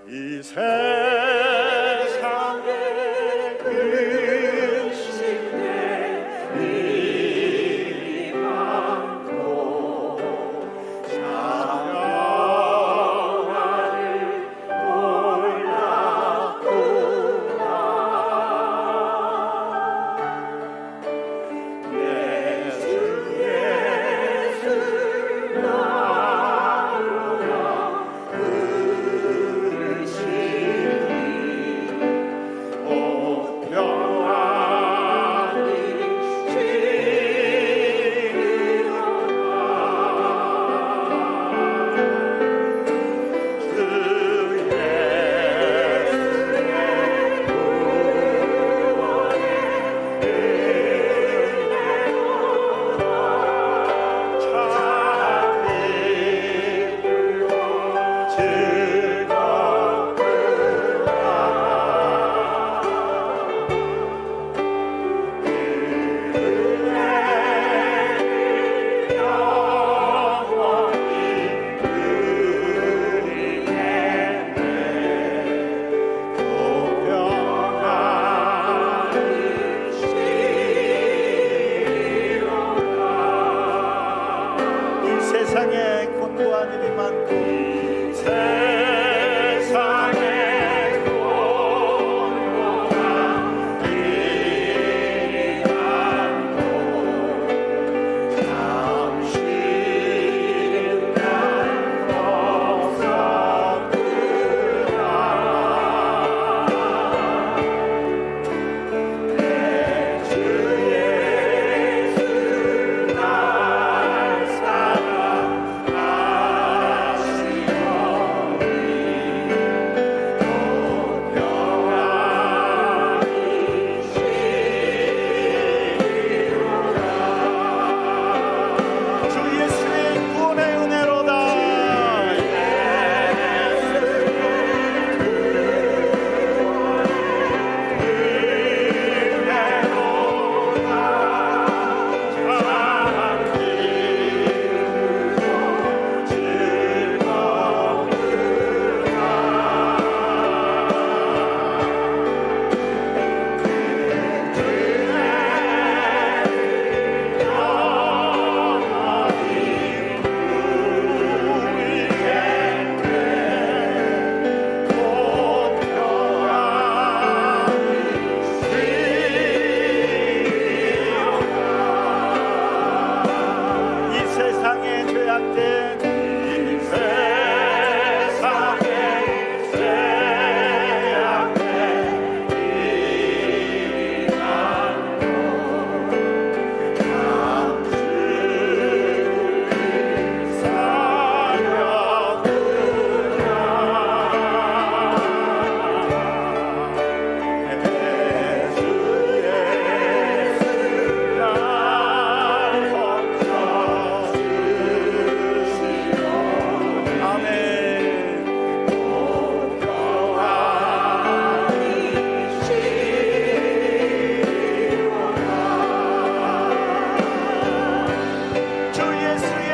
이 세상에 근심돼 일이 많고 자녀와를 몰랐구나. 예수 예수 나로야 오 평안히 주 예수의 구원의 은혜로다 참 기쁘고 세상에 곤고한 일이 많고 세상에 곤고한 일이 많고 잠시는 날 벗었구나. 내 주 예수 날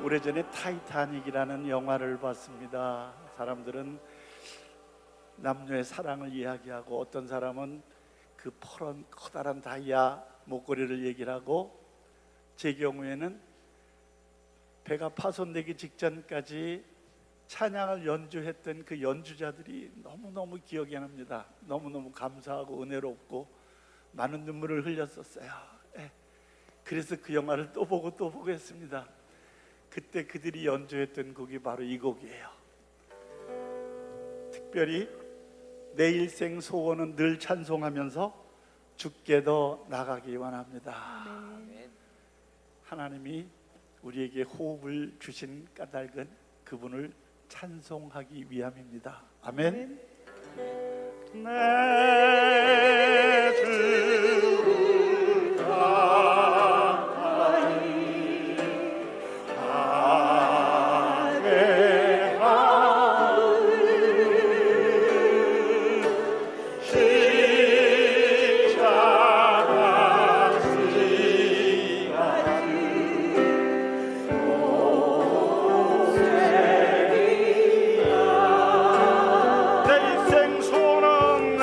오래전에 타이타닉이라는 영화를 봤습니다. 사람들은 남녀의 사랑을 이야기하고 어떤 사람은 그 퍼런 커다란 다이아 목걸이를 얘기를 하고, 제 경우에는 배가 파손되기 직전까지 찬양을 연주했던 그 연주자들이 너무너무 기억이 납니다. 너무너무 감사하고 은혜롭고 많은 눈물을 흘렸었어요. 그래서 그 영화를 또 보고 또 보고 했습니다. 그때 그들이 연주했던 곡이 바로 이 곡이에요. 특별히 내 일생 소원은 늘 찬송하면서 주께 더 나가기 원합니다. 하나님이 우리에게 호흡을 주신 까닭은 그분을 찬송하기 위함입니다. 아멘. 내 주를 가까이 하게 하는 십자가 지가지 내 인생 소원은 내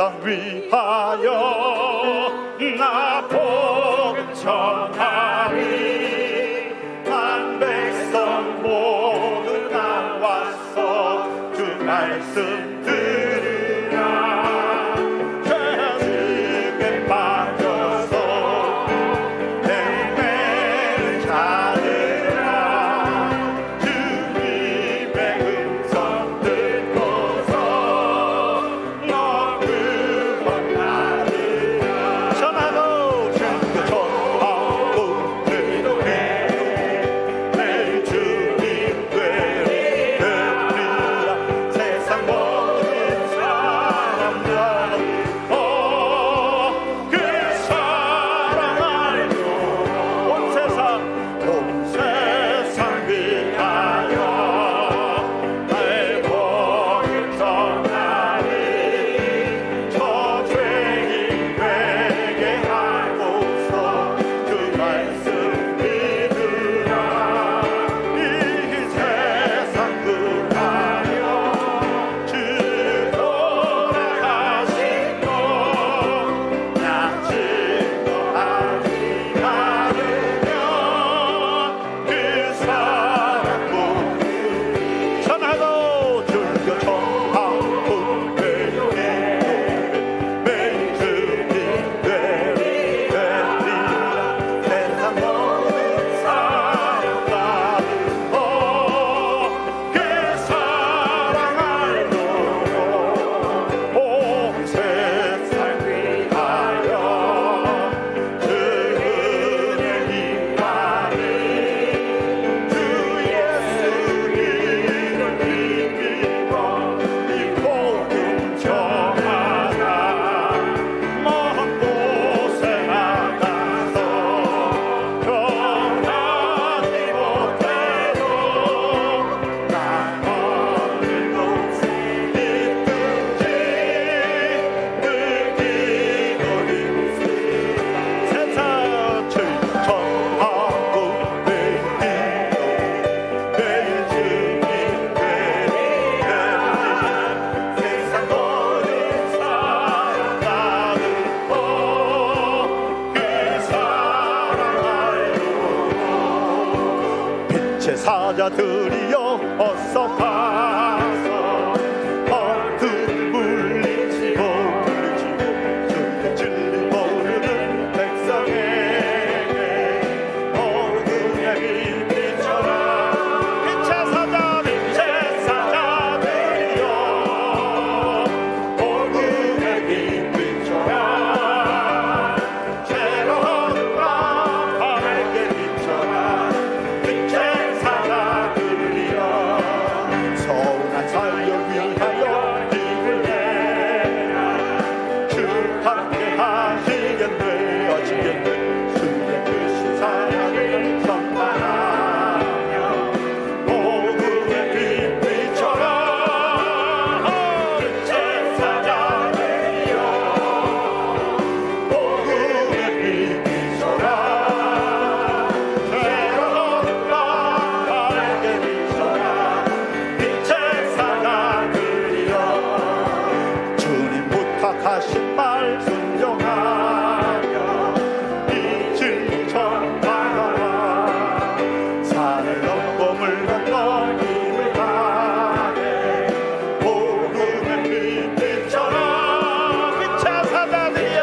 세상 위하여 나 복음 전하리. 한 백성 모두 나와서 주 말씀 들으라. 죄짐에 빠져서 헤매는 자들아, 주님의 음성 듣고서 너 구원하리라. 전하고 주께 전하고 기도해 내 주님 되리라. 세상 모든 사람들 그 사랑 알고 온 세상 위하여 나의 복음 전하리. 저 죄인 되게 하고서 그 말씀 믿으라. 이 세상 구하여 주 돌아가시고 나 증거하지 않으면 그 사랑 못 전하고 줄겨 전하고 회개 매일 주님 되리라. 세상 모든 사람들 그 사랑 알고 온 세상 위하여 주 은혜 힘하리. 주 예수 이름 믿고 이 복음 전하자. 먼 곳에 나가서 전하지 못해도 나 어느 곳에 있든지 늘 기도 힘쓰. 세상 전하고 매일 주님 되리라. 세상 모든 사람들 그 사랑 알고 빛의 사자들이여 어서 가서 어둠 물리치고 주의 진리 모르는 백성에게 복음의 빛 비춰라. 빛의 사자들이여 복음의 빛 비춰라. 죄로운 밤 밝게 비춰라. 빛의 사자들이여 서운한 사역 위하여 힘을 내라. 주 함께 하시겠네 어찌겠네. 주의 크신 사랑을 선포하며 복음의 빛 비춰라. 빛의 사자들이여 복음의 빛 비춰라. 죄로운 밤 밝게 비춰라. 빛의 사자들이여 주님 부탁하신 말 순종하며 이 진리 전하라. 산을 넘고 물 건너 힘을 다해 복음의 빛 비춰라. 빛의 사자들이여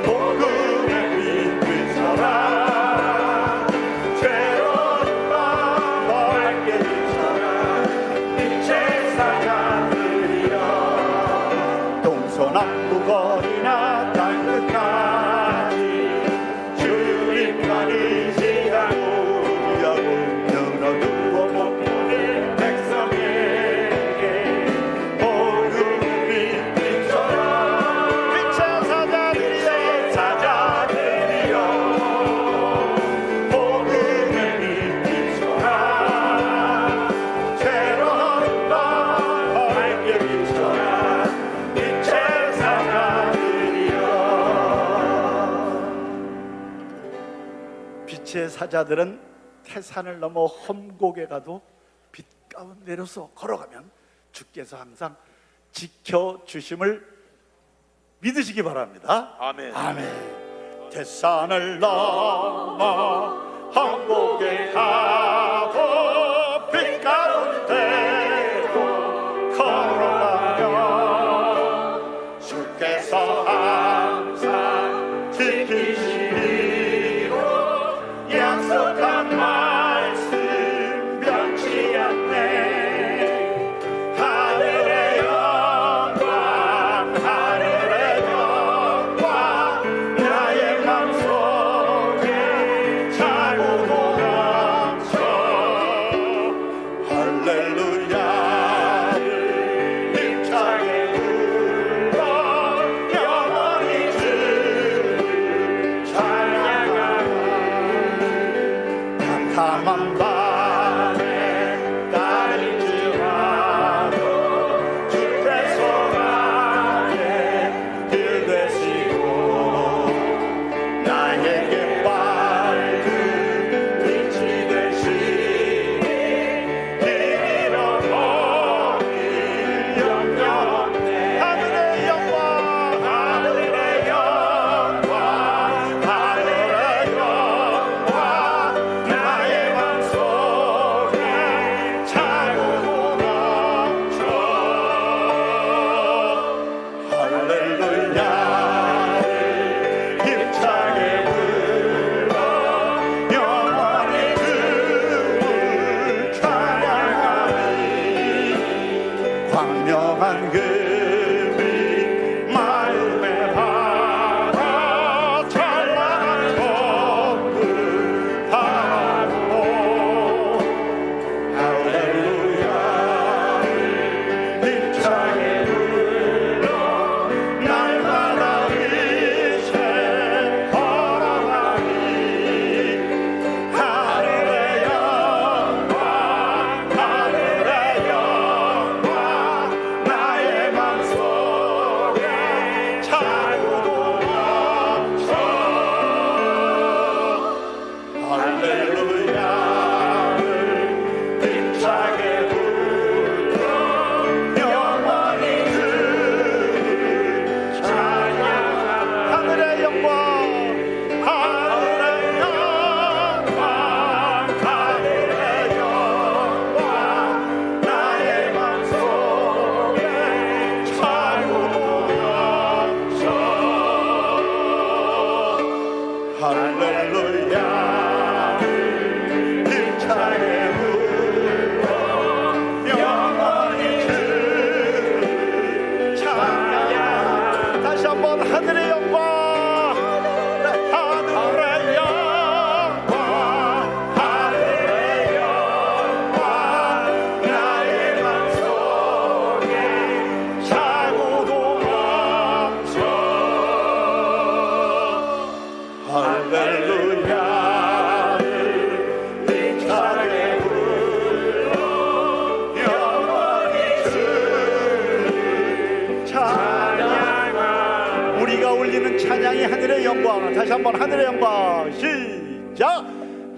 복음의 빛 비춰라. 죄로운 밤 밝게 비춰라. 빛의 사자들이여 동서남북 어디나 땅끝까지 주님만 의지하고 늘어두고 못 보는 백성에게 복음의 빛 비춰라. 빛의 사자들이여 복음의 빛 비춰라. 죄로운 밤 밝게 비춰라. 빛의 사자들이여. 빛의 사자들은 태산을 넘어 험곡에 가도 빛 가운데로서 걸어가면 주께서 항상 지켜주심을 믿으시기 바랍니다. 아멘. 아멘. 대산을 넘어 한국에 가고 빛 가운데로 걸어가며 주께서 항상 지키시리로 약속한 말씀 변치 않네. 하늘의 영광 하늘의 영광 나의 맘속에 차고 넘쳐 할렐루야를 힘차게 불러 영원히 주를 찬양하리. 캄캄한 밤에 달릴지라도 주의 손안에 길 되시고 나에게 밝은 빛이 되시니 길 잃어버릴 염려 없네. 하늘의 영광 하늘의 영광 하늘의 영광 나의 맘속에 차고 넘쳐 할렐루야를 힘차게 불러 영원히 주를 찬양하리. 광명한 금이 마음에 받아 찬란한 선물 바라보고 할렐루야를 힘차게 불러 날마다 빛에 걸어가리. 하늘의 영광 하늘의 영광 나의 맘속에 차고 넘쳐 할렐루야를 힘차게 불러 영원히 주를 찬양하리. 하늘의 영광 하늘의 영광 하늘의 영광 나의 맘속에 차고 넘쳐 할렐루야를 힘차게 불러 영원히 주를 찬양. 다시 한번 하늘의 영광 하늘의 영광 하늘의 영광 나의 맘속에 차고 넘쳐 할렐루야를 힘차게 불러 영원히 주를 찬양하리. 우리가 올리는 찬양이 하늘의 영광. 다시 한번 하늘의 영광 시작.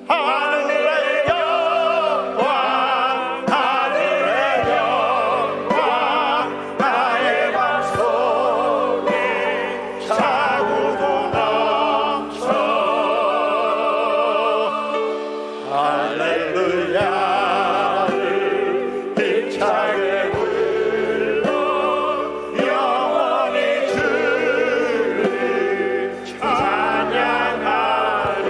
하늘의 영광 하늘의 영광 나의 맘속에 차고 넘쳐 할렐루야를 힘차게 불러 영원히 주를 찬양하리.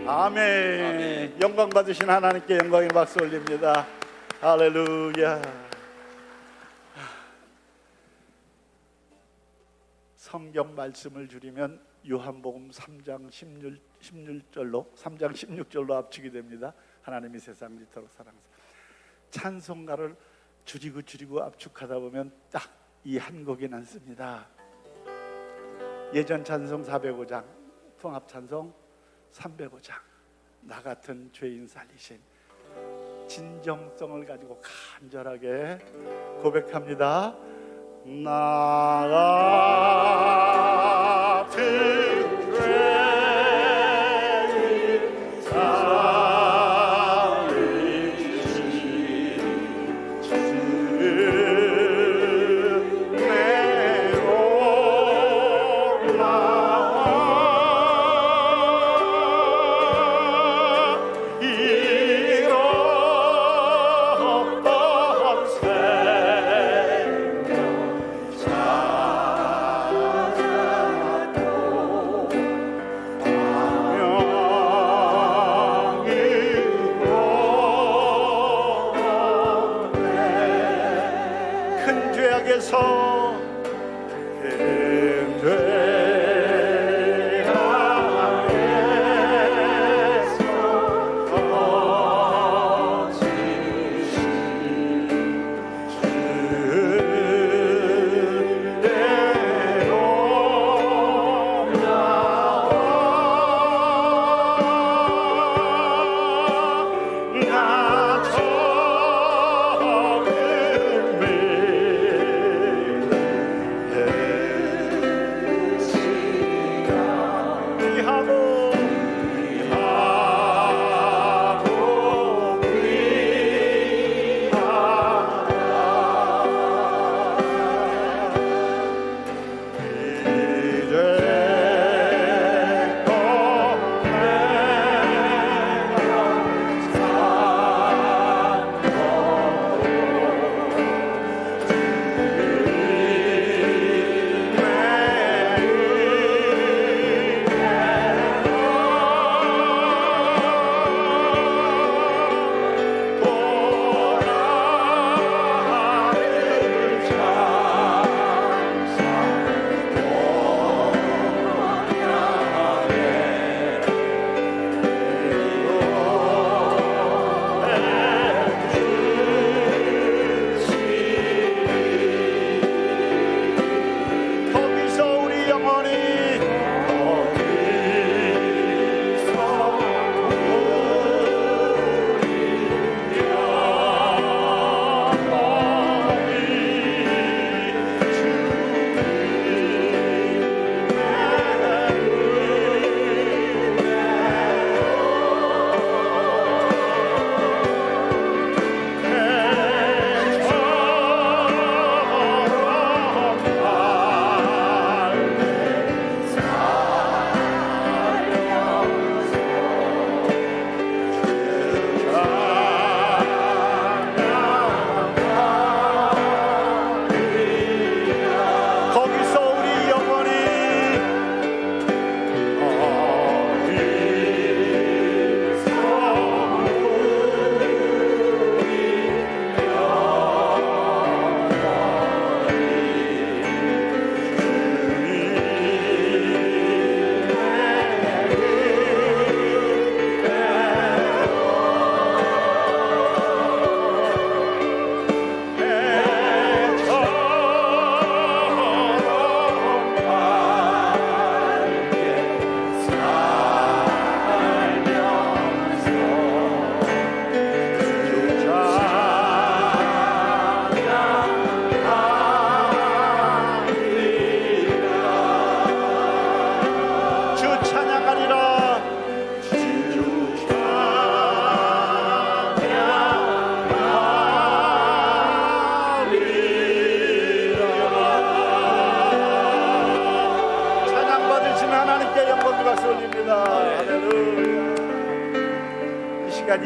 아멘. 영광 받으신 하나님께 영광의 박수 올립니다. 할렐루야. 성경 말씀을 줄이면 요한복음 3장 16절로 합치게 됩니다. 하나님이 세상을 이토록 사랑하사. 찬송가를 줄이고 압축하다 보면 딱 이 한 곡이 남습니다. 예전 찬송 405장, 통합 찬송 305장. 나 같은 죄인 살리신. 진정성을 가지고 간절하게 고백합니다. 나 같은 죄인 살리신 큰 죄악에서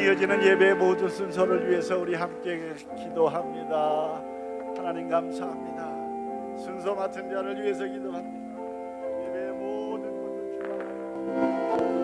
이어지는 예배 모든 순서를 위해서 우리 함께 기도합니다. 하나님 감사합니다. 순서 맡은 자를 위해서 기도합니다. 예배의 모든 것을 주옵소서.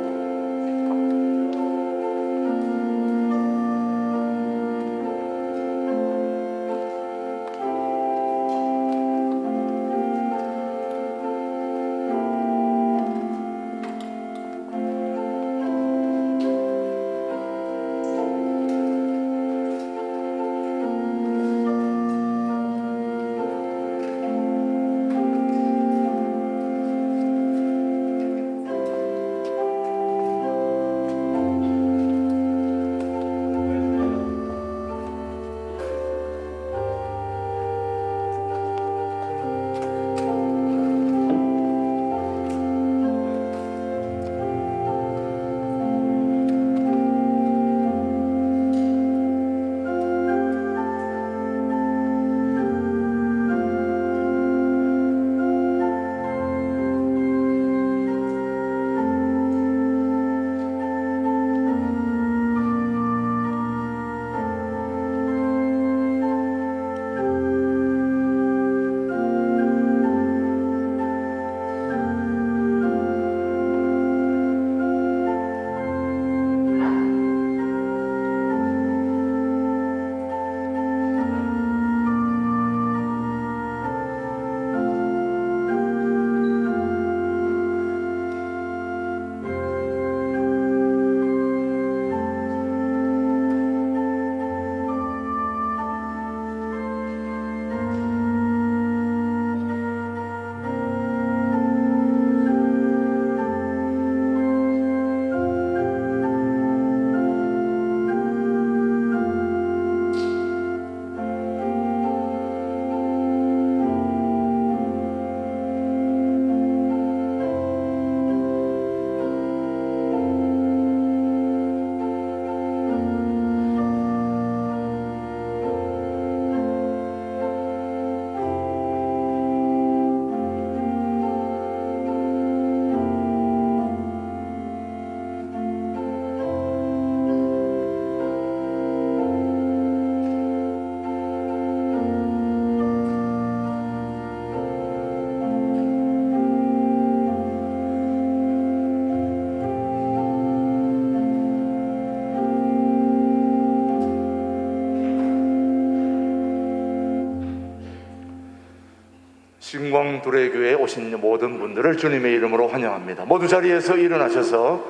진광두레교회에 오신 모든 분들을 주님의 이름으로 환영합니다. 모두 자리에서 일어나셔서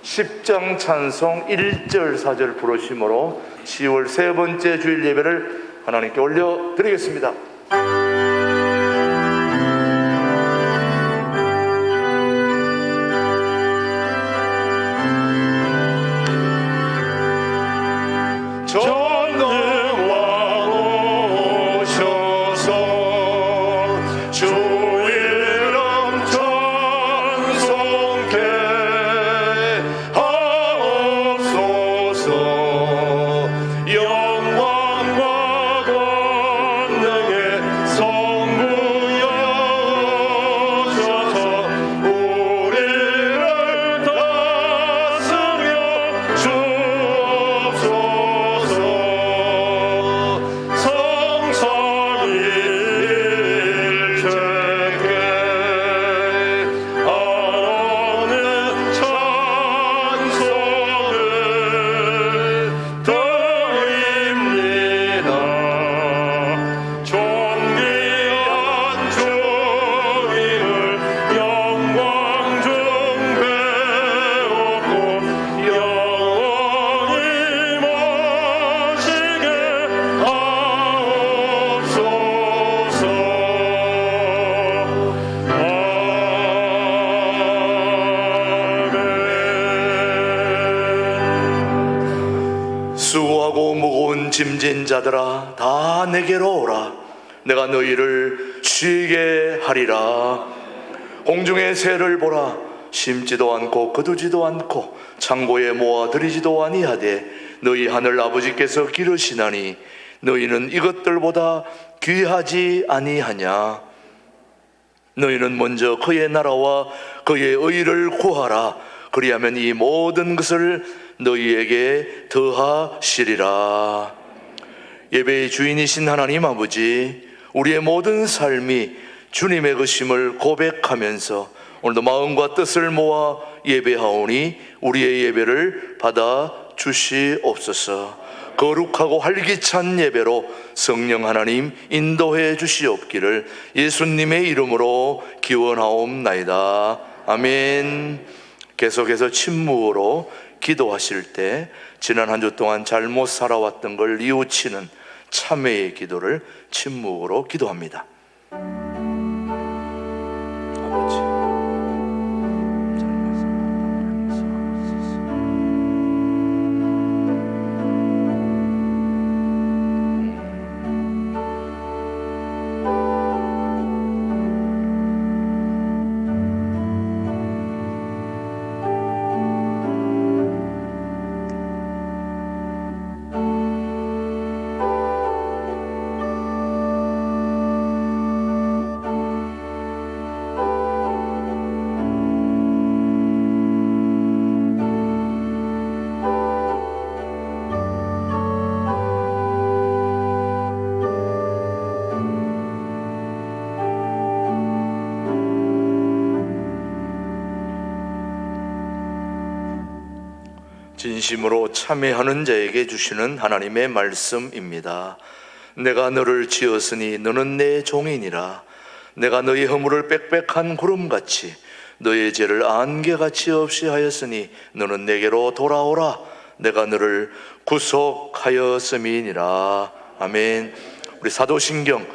10장 찬송 1절 4절 부르심으로 10월 세 번째 주일 예배를 하나님께 올려드리겠습니다. 전능왕 오셔서 주 이름 찬송케 하옵소서. 영광과 권능의 성부여셔서 우리를 다스려 주옵소서. 성삼위일체께 하나는 찬송을 드립니다. 존귀한 주님을 영광 중 배웠고 영원히 모시게 하옵소서. 아멘. 수고하고 무거운 짐진 자들아 다 내게로 오라. 내가 너희를 쉬게 하리라. 공중의 새를 보라. 심지도 않고 거두지도 않고 창고에 모아 들이지도 아니하되 너희 하늘 아버지께서 기르시나니 너희는 이것들보다 귀하지 아니하냐. 너희는 먼저 그의 나라와 그의 의를 구하라. 그리하면 이 모든 것을 너희에게 더하시리라. 예배의 주인이신 하나님 아버지, 우리의 모든 삶이 주님의 것임을 고백하면서 오늘도 마음과 뜻을 모아 예배하오니 우리의 예배를 받아 주시옵소서. 거룩하고 활기찬 예배로 성령 하나님 인도해 주시옵기를 예수님의 이름으로 기원하옵나이다. 아멘. 계속해서 침묵으로 기도하실 때 지난 한 주 동안 잘못 살아왔던 걸 뉘우치는 참회의 기도를 침묵으로 기도합니다. 아버지, 진심으로 참회하는 자에게 주시는 하나님의 말씀입니다. 내가 너를 지었으니 너는 내 종이니라. 내가 너희 허물을 빽빽한 구름같이 너의 죄를 안개같이 없이 하였으니 너는 내게로 돌아오라. 내가 너를 구속하였음이니라. 아멘. 우리 사도신경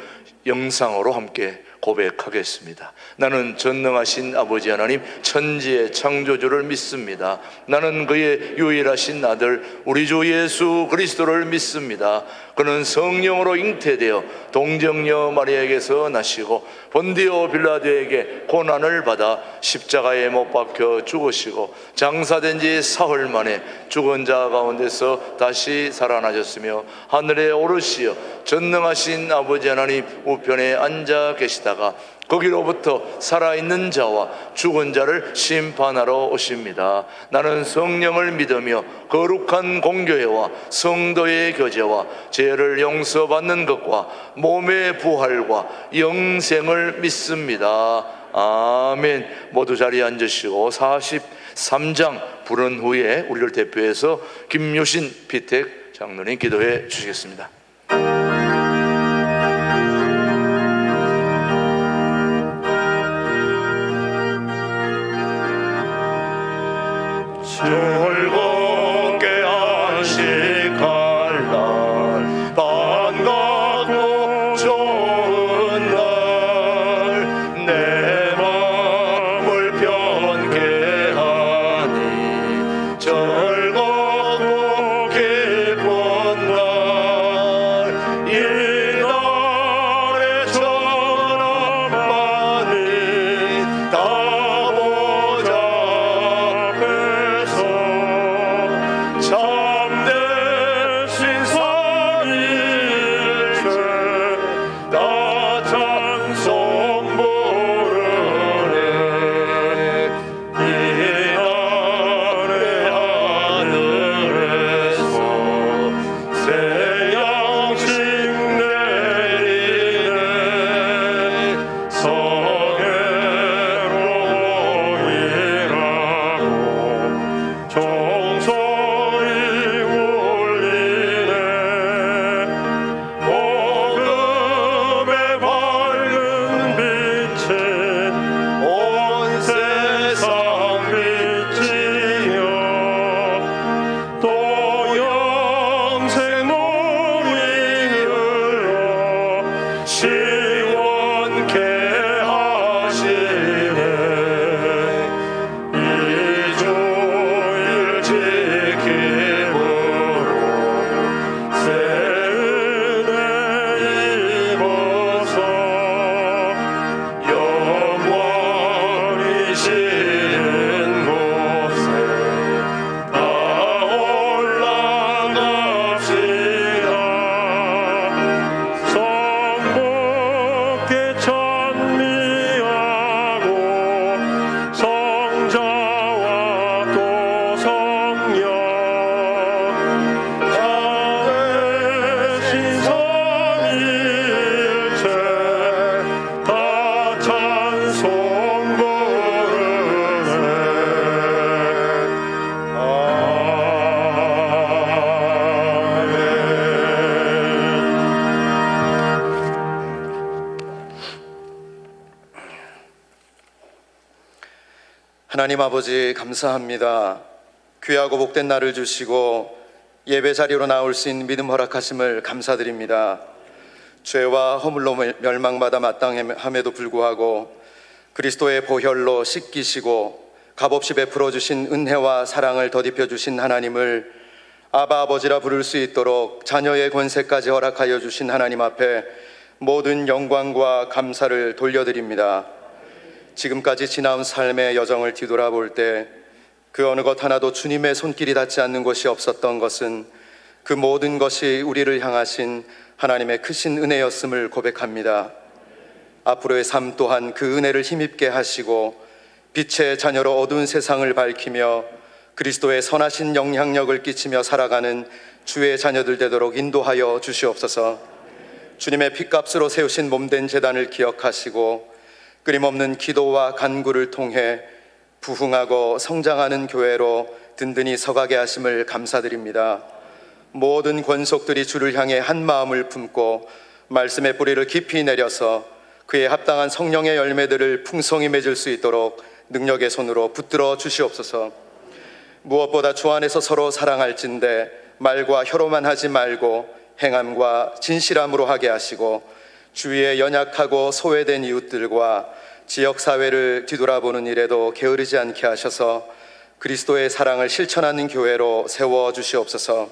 영상으로 함께 고백하겠습니다. 나는 전능하신 아버지 하나님 천지의 창조주를 믿습니다. 나는 그의 유일하신 아들 우리 주 예수 그리스도를 믿습니다. 그는 성령으로 잉태되어 동정녀 마리아에게서 나시고 본디오 빌라도에게 고난을 받아 십자가에 못 박혀 죽으시고 장사된 지 사흘 만에 죽은 자 가운데서 다시 살아나셨으며 하늘에 오르시어 전능하신 아버지 하나님 우편에 앉아 계시다가 거기로부터 살아있는 자와 죽은 자를 심판하러 오십니다. 나는 성령을 믿으며 거룩한 공교회와 성도의 교제와 죄를 용서받는 것과 몸의 부활과 영생을 믿습니다. 아멘. 모두 자리에 앉으시고 43장 부른 후에 우리를 대표해서 김유신 피택 장로님 기도해 주시겠습니다. 하나님 아버지 감사합니다. 귀하고 복된 날을 주시고 예배 자리로 나올 수 있는 믿음 허락하심을 감사드립니다. 죄와 허물로 멸망받아 마땅함에도 불구하고 그리스도의 보혈로 씻기시고 값없이 베풀어 주신 은혜와 사랑을 더딥혀 주신 하나님을 아바 아버지라 부를 수 있도록 자녀의 권세까지 허락하여 주신 하나님 앞에 모든 영광과 감사를 돌려드립니다. 지금까지 지나온 삶의 여정을 뒤돌아볼 때 그 어느 것 하나도 주님의 손길이 닿지 않는 곳이 없었던 것은 그 모든 것이 우리를 향하신 하나님의 크신 은혜였음을 고백합니다. 앞으로의 삶 또한 그 은혜를 힘입게 하시고 빛의 자녀로 어두운 세상을 밝히며 그리스도의 선하신 영향력을 끼치며 살아가는 주의 자녀들 되도록 인도하여 주시옵소서. 주님의 핏값으로 세우신 몸된 제단을 기억하시고 끊임없는 기도와 간구를 통해 부흥하고 성장하는 교회로 든든히 서가게 하심을 감사드립니다. 모든 권속들이 주를 향해 한 마음을 품고 말씀의 뿌리를 깊이 내려서 그에 합당한 성령의 열매들을 풍성히 맺을 수 있도록 능력의 손으로 붙들어 주시옵소서. 무엇보다 주 안에서 서로 사랑할진대 말과 혀로만 하지 말고 행함과 진실함으로 하게 하시고 주위의 연약하고 소외된 이웃들과 지역사회를 뒤돌아보는 일에도 게으르지 않게 하셔서 그리스도의 사랑을 실천하는 교회로 세워주시옵소서.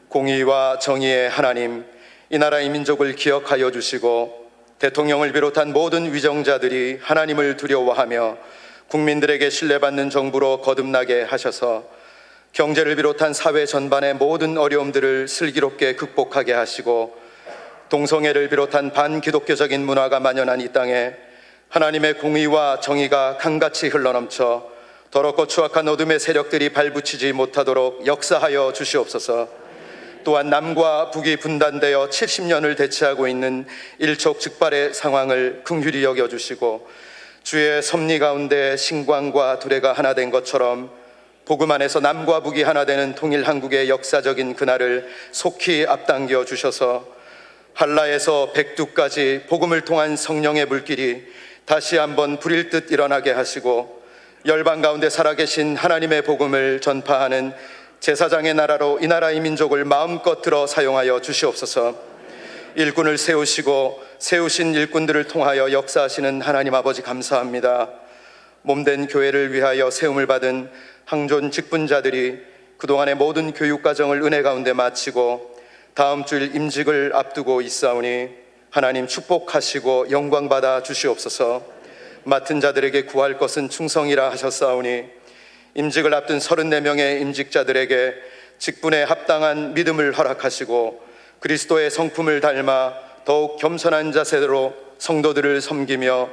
공의와 정의의 하나님, 이 나라의 민족을 기억하여 주시고 대통령을 비롯한 모든 위정자들이 하나님을 두려워하며 국민들에게 신뢰받는 정부로 거듭나게 하셔서 경제를 비롯한 사회 전반의 모든 어려움들을 슬기롭게 극복하게 하시고 동성애를 비롯한 반기독교적인 문화가 만연한 이 땅에 하나님의 공의와 정의가 강같이 흘러넘쳐 더럽고 추악한 어둠의 세력들이 발붙이지 못하도록 역사하여 주시옵소서. 또한 남과 북이 분단되어 70년을 대치하고 있는 일촉즉발의 상황을 긍휼히 여겨주시고 주의 섭리 가운데 신광과 두레가 하나 된 것처럼 복음 안에서 남과 북이 하나 되는 통일 한국의 역사적인 그날을 속히 앞당겨 주셔서 한라에서 백두까지 복음을 통한 성령의 물길이 다시 한번 불일 듯 일어나게 하시고 열방 가운데 살아계신 하나님의 복음을 전파하는 제사장의 나라로 이 나라의 민족을 마음껏 들어 사용하여 주시옵소서. 일꾼을 세우시고 세우신 일꾼들을 통하여 역사하시는 하나님 아버지 감사합니다. 몸된 교회를 위하여 세움을 받은 항존 직분자들이 그동안의 모든 교육과정을 은혜 가운데 마치고 다음 주일 임직을 앞두고 있사오니 하나님 축복하시고 영광받아 주시옵소서. 맡은 자들에게 구할 것은 충성이라 하셨사오니 임직을 앞둔 34명의 임직자들에게 직분에 합당한 믿음을 허락하시고 그리스도의 성품을 닮아 더욱 겸손한 자세로 성도들을 섬기며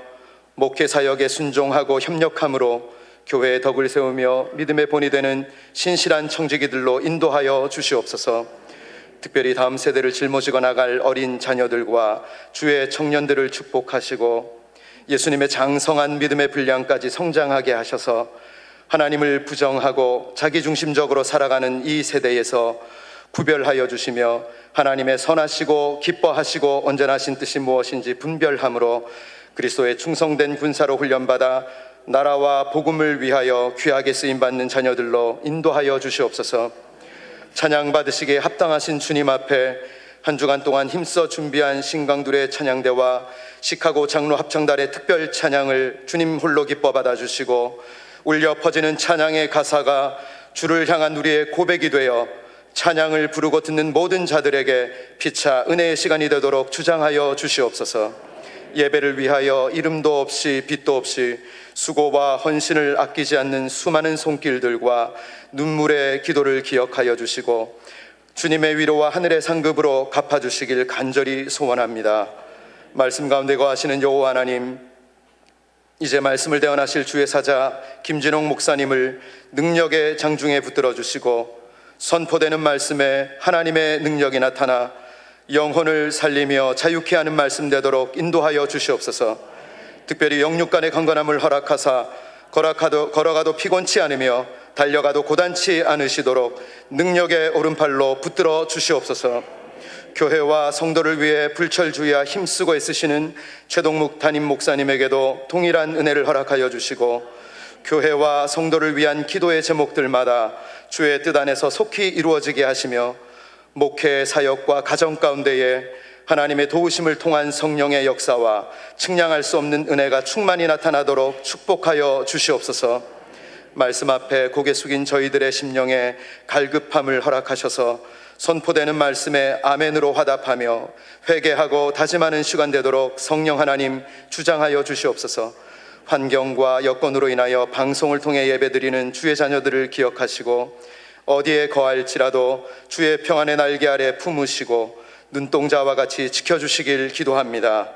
목회 사역에 순종하고 협력함으로 교회의 덕을 세우며 믿음의 본이 되는 신실한 청지기들로 인도하여 주시옵소서. 특별히 다음 세대를 짊어지고 나갈 어린 자녀들과 주의 청년들을 축복하시고 예수님의 장성한 믿음의 분량까지 성장하게 하셔서 하나님을 부정하고 자기중심적으로 살아가는 이 세대에서 구별하여 주시며 하나님의 선하시고 기뻐하시고 온전하신 뜻이 무엇인지 분별함으로 그리스도의 충성된 군사로 훈련받아 나라와 복음을 위하여 귀하게 쓰임받는 자녀들로 인도하여 주시옵소서. 찬양 받으시기에 합당하신 주님 앞에 한 주간 동안 힘써 준비한 신강둘의 찬양대와 시카고 장로 합창단의 특별 찬양을 주님 홀로 기뻐 받아주시고 울려 퍼지는 찬양의 가사가 주를 향한 우리의 고백이 되어 찬양을 부르고 듣는 모든 자들에게 피차 은혜의 시간이 되도록 주장하여 주시옵소서. 예배를 위하여 이름도 없이 빛도 없이 수고와 헌신을 아끼지 않는 수많은 손길들과 눈물의 기도를 기억하여 주시고 주님의 위로와 하늘의 상급으로 갚아주시길 간절히 소원합니다. 말씀 가운데 거하시는 여호와 하나님, 이제 말씀을 대언하실 주의 사자 김진홍 목사님을 능력의 장중에 붙들어 주시고 선포되는 말씀에 하나님의 능력이 나타나 영혼을 살리며 자유케 하는 말씀 되도록 인도하여 주시옵소서. 특별히 영육간의 강건함을 허락하사 걸어가도 피곤치 않으며 달려가도 고단치 않으시도록 능력의 오른팔로 붙들어 주시옵소서. 교회와 성도를 위해 불철주야 힘쓰고 애쓰시는 최동묵 담임 목사님에게도 동일한 은혜를 허락하여 주시고 교회와 성도를 위한 기도의 제목들마다 주의 뜻 안에서 속히 이루어지게 하시며 목회 사역과 가정 가운데에 하나님의 도우심을 통한 성령의 역사와 측량할 수 없는 은혜가 충만히 나타나도록 축복하여 주시옵소서. 말씀 앞에 고개 숙인 저희들의 심령에 갈급함을 허락하셔서 선포되는 말씀에 아멘으로 화답하며 회개하고 다짐하는 시간 되도록 성령 하나님 주장하여 주시옵소서. 환경과 여건으로 인하여 방송을 통해 예배드리는 주의 자녀들을 기억하시고 어디에 거할지라도 주의 평안의 날개 아래 품으시고 눈동자와 같이 지켜주시길 기도합니다.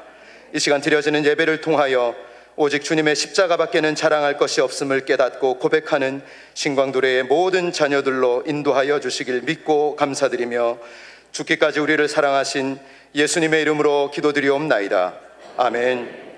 이 시간 드려지는 예배를 통하여 오직 주님의 십자가밖에는 자랑할 것이 없음을 깨닫고 고백하는 신광두레의 모든 자녀들로 인도하여 주시길 믿고 감사드리며 죽기까지 우리를 사랑하신 예수님의 이름으로 기도드리옵나이다. 아멘.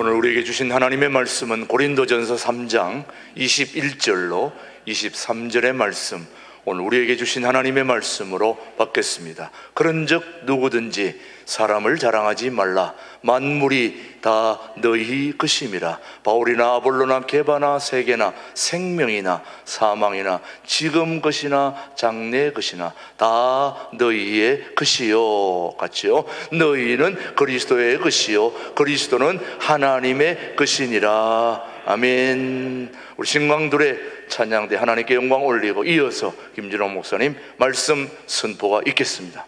오늘 우리에게 주신 하나님의 말씀은 고린도전서 3장 21절로 23절의 말씀, 오늘 우리에게 주신 하나님의 말씀으로 받겠습니다. 그런즉 누구든지 사람을 자랑하지 말라. 만물이 다 너희 것임이라. 바울이나 아볼로나 게바나 세계나 생명이나 사망이나 지금 것이나 장래 것이나 다 너희의 것이요. 같이요. 너희는 그리스도의 것이요 그리스도는 하나님의 것이니라. 아멘. 우리 신광들의 찬양대 하나님께 영광 올리고 이어서 김진호 목사님 말씀 선포가 있겠습니다.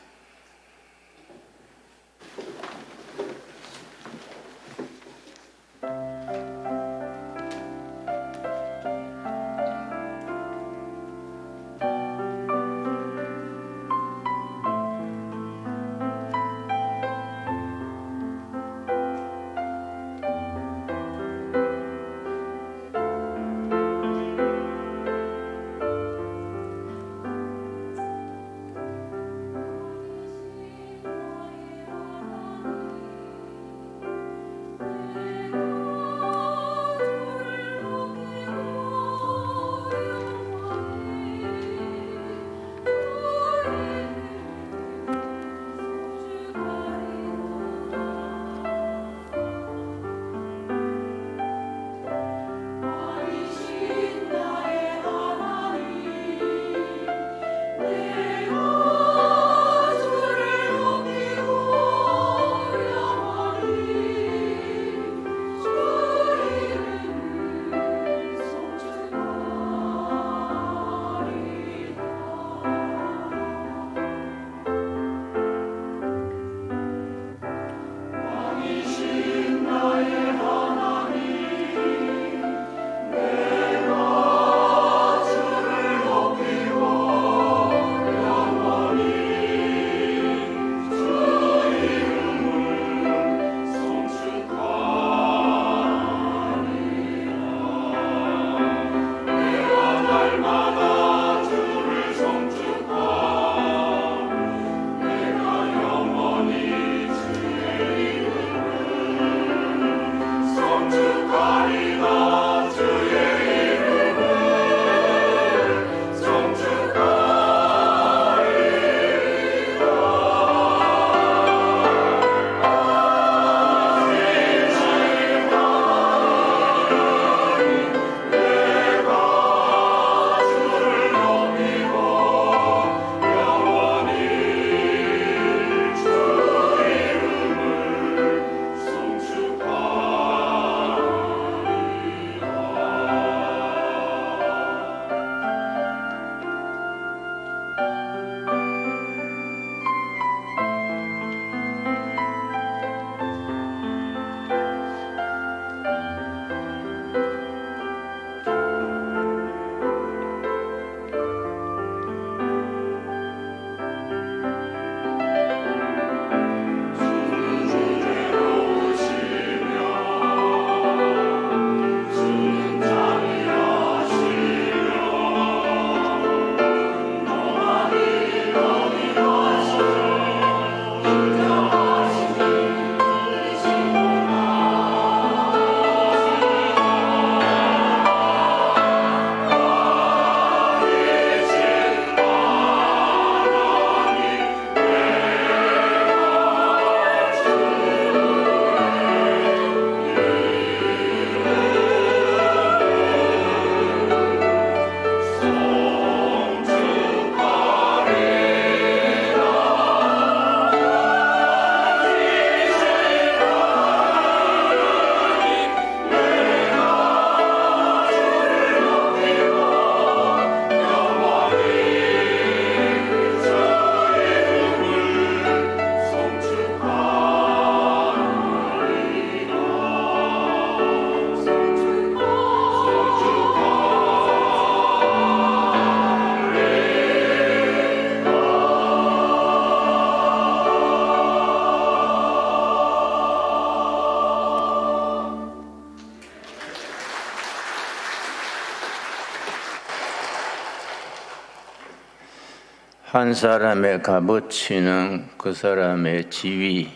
한 사람의 값어치는 그 사람의 지위,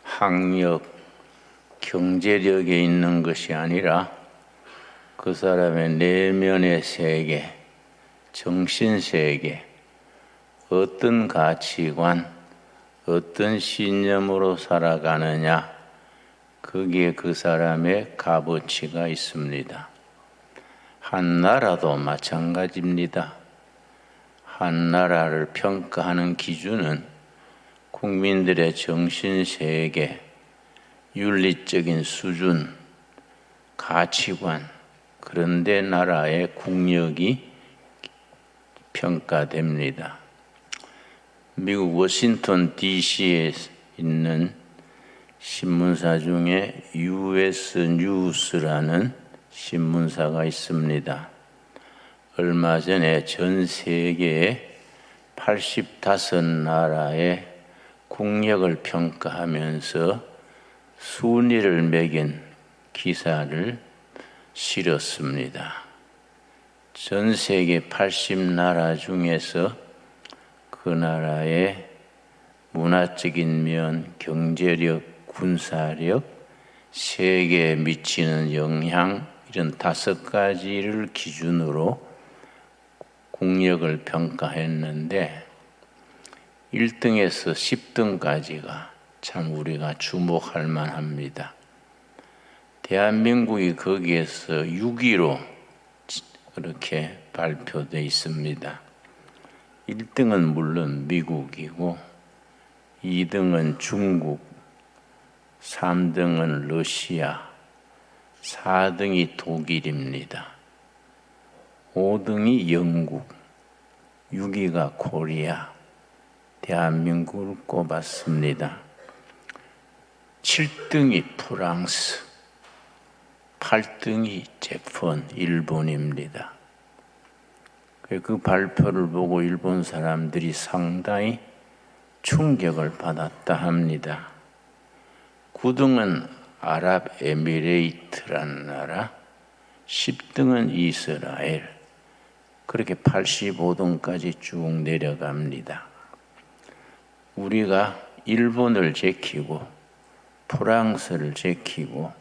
학력, 경제력에 있는 것이 아니라 그 사람의 내면의 세계, 정신세계, 어떤 가치관, 어떤 신념으로 살아가느냐, 거기에 그 사람의 값어치가 있습니다. 한 나라도 마찬가지입니다. 한 나라를 평가하는 기준은 국민들의 정신세계, 윤리적인 수준, 가치관, 그런데 나라의 국력이 평가됩니다. 미국 워싱턴 DC에 있는 신문사 중에 US 뉴스라는 신문사가 있습니다. 얼마 전에 전 세계의 85나라의 국력을 평가하면서 순위를 매긴 기사를 실었습니다. 전 세계 80나라 중에서 그 나라의 문화적인 면, 경제력, 군사력, 세계에 미치는 영향, 이런 5가지를 기준으로 국력을 평가했는데 1등에서 10등까지가 참 우리가 주목할 만합니다. 대한민국이 거기에서 6위로 그렇게 발표되어 있습니다. 1등은 물론 미국이고 2등은 중국, 3등은 러시아, 4등이 독일입니다. 5등이 영국, 6위가 코리아, 대한민국을 꼽았습니다. 7등이 프랑스, 8등이 재팬, 일본입니다. 그 발표를 보고 일본 사람들이 상당히 충격을 받았다 합니다. 9등은 아랍에미레이트라는 나라, 10등은 이스라엘, 그렇게 85등까지 쭉 내려갑니다. 우리가 일본을 제키고 프랑스를 제키고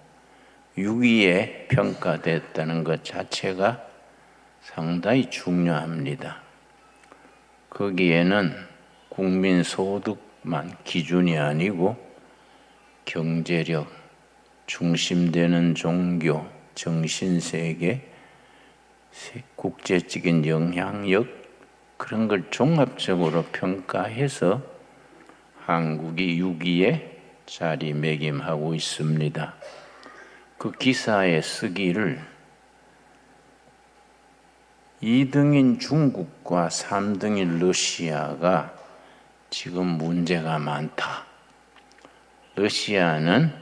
6위에 평가됐다는 것 자체가 상당히 중요합니다. 거기에는 국민 소득만 기준이 아니고 경제력, 중심되는 종교, 정신세계, 국제적인 영향력, 그런 걸 종합적으로 평가해서 한국이 6위에 자리매김하고 있습니다. 그 기사에 쓰기를 2등인 중국과 3등인 러시아가 지금 문제가 많다. 러시아는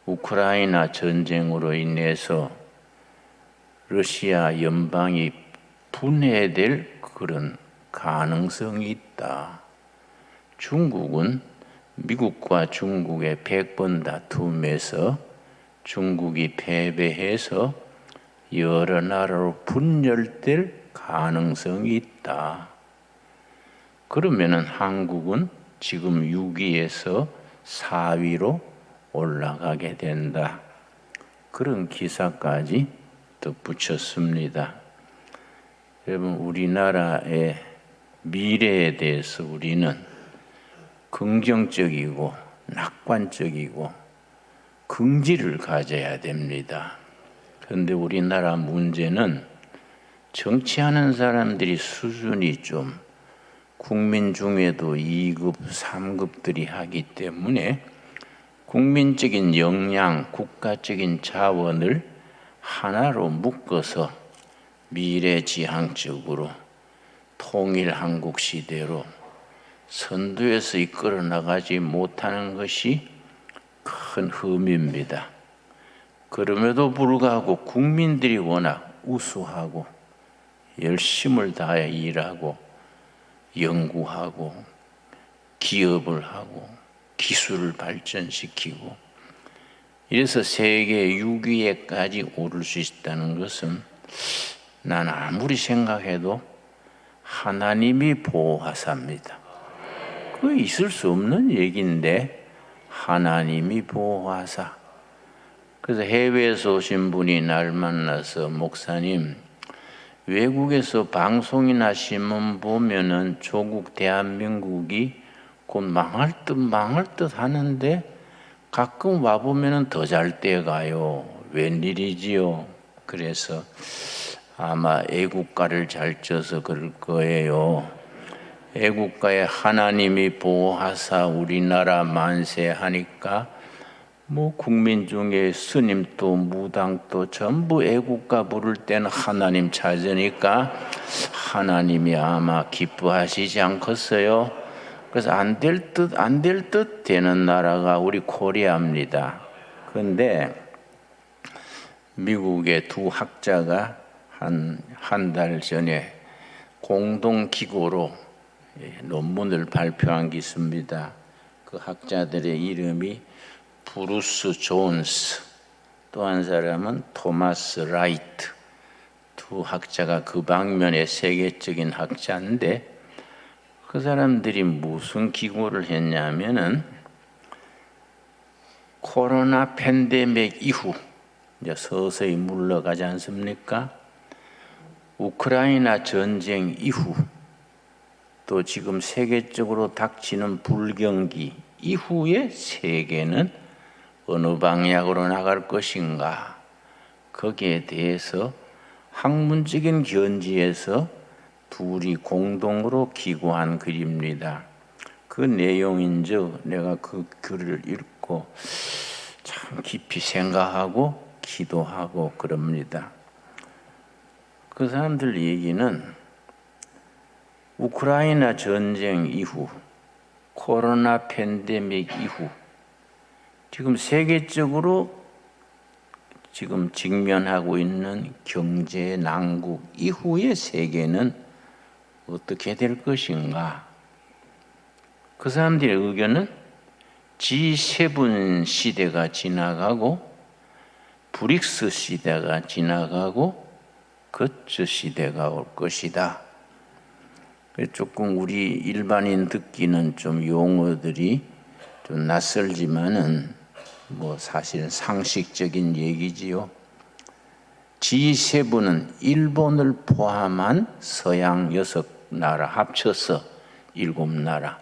우크라이나 전쟁으로 인해서 러시아 연방이 분해될 그런 가능성이 있다. 중국은 미국과 중국의 100번 다툼에서 중국이 패배해서 여러 나라로 분열될 가능성이 있다. 그러면은 한국은 지금 6위에서 4위로 올라가게 된다. 그런 기사까지 덧붙였습니다. 여러분, 우리나라의 미래에 대해서 우리는 긍정적이고 낙관적이고 긍지를 가져야 됩니다. 그런데 우리나라 문제는 정치하는 사람들이 수준이 좀 국민 중에도 2급, 3급들이 하기 때문에 국민적인 역량, 국가적인 자원을 하나로 묶어서 미래지향적으로 통일 한국 시대로 선두에서 이끌어 나가지 못하는 것이 큰 흠입니다. 그럼에도 불구하고 국민들이 워낙 우수하고 열심을 다해 일하고 연구하고 기업을 하고 기술을 발전시키고 이래서 세계 6위에까지 오를 수 있다는 것은 난 아무리 생각해도 하나님이 보호하사입니다. 그 있을 수 없는 얘기인데 하나님이 보호하사. 그래서 해외에서 오신 분이 날 만나서 목사님, 외국에서 방송이나 신문 보면은 조국 대한민국이 곧 망할 듯 하는데 가끔 와보면은 더 잘 때 가요. 웬일이지요? 그래서 아마 애국가를 잘 쪄서 그럴 거예요. 애국가에 하나님이 보호하사 우리나라 만세하니까 뭐 국민 중에 스님도 무당도 전부 애국가 부를 때는 하나님 찾으니까 하나님이 아마 기뻐하시지 않겠어요? 그래서 안 될 듯 되는 나라가 우리 코리아입니다. 그런데 미국의 두 학자가 한 달 전에 공동기고로 논문을 발표한 게 있습니다. 그 학자들의 이름이 브루스 존스, 또 한 사람은 토마스 라이트. 두 학자가 그 방면의 세계적인 학자인데 그 사람들이 무슨 기고를 했냐면은 코로나 팬데믹 이후 이제 서서히 물러가지 않습니까? 우크라이나 전쟁 이후 또 지금 세계적으로 닥치는 불경기 이후의 세계는 어느 방향으로 나갈 것인가? 거기에 대해서 학문적인 견지에서 둘이 공동으로 기고한 글입니다. 그 내용인즉 내가 그 글을 읽고 참 깊이 생각하고 기도하고 그럽니다. 그 사람들 얘기는 우크라이나 전쟁 이후, 코로나 팬데믹 이후, 지금 세계적으로 지금 직면하고 있는 경제 난국 이후의 세계는 어떻게 될 것인가? 그 사람들의 의견은 G7 시대가 지나가고 브릭스 시대가 지나가고 거츠 시대가 올 것이다. 조금 우리 일반인 듣기는 좀 용어들이 좀 낯설지만은 뭐 사실은 상식적인 얘기지요. G7은 일본을 포함한 서양 6나라 합쳐서 7나라,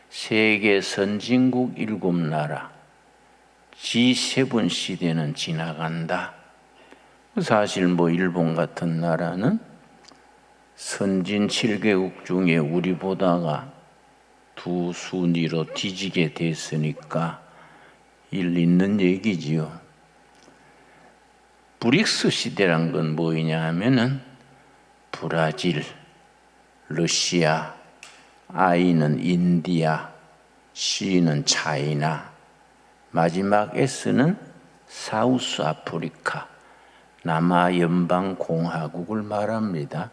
세계 선진국 7나라, G7 시대는 지나간다. 사실 뭐 일본 같은 나라는 선진 7개국 중에 우리보다가 두 순위로 뒤지게 됐으니까 일 있는 얘기지요. 브릭스 시대란 건 뭐이냐 하면은 브라질, 러시아, I는 인디아, C는 차이나, 마지막 S는 사우스 아프리카, 남아연방공화국을 말합니다.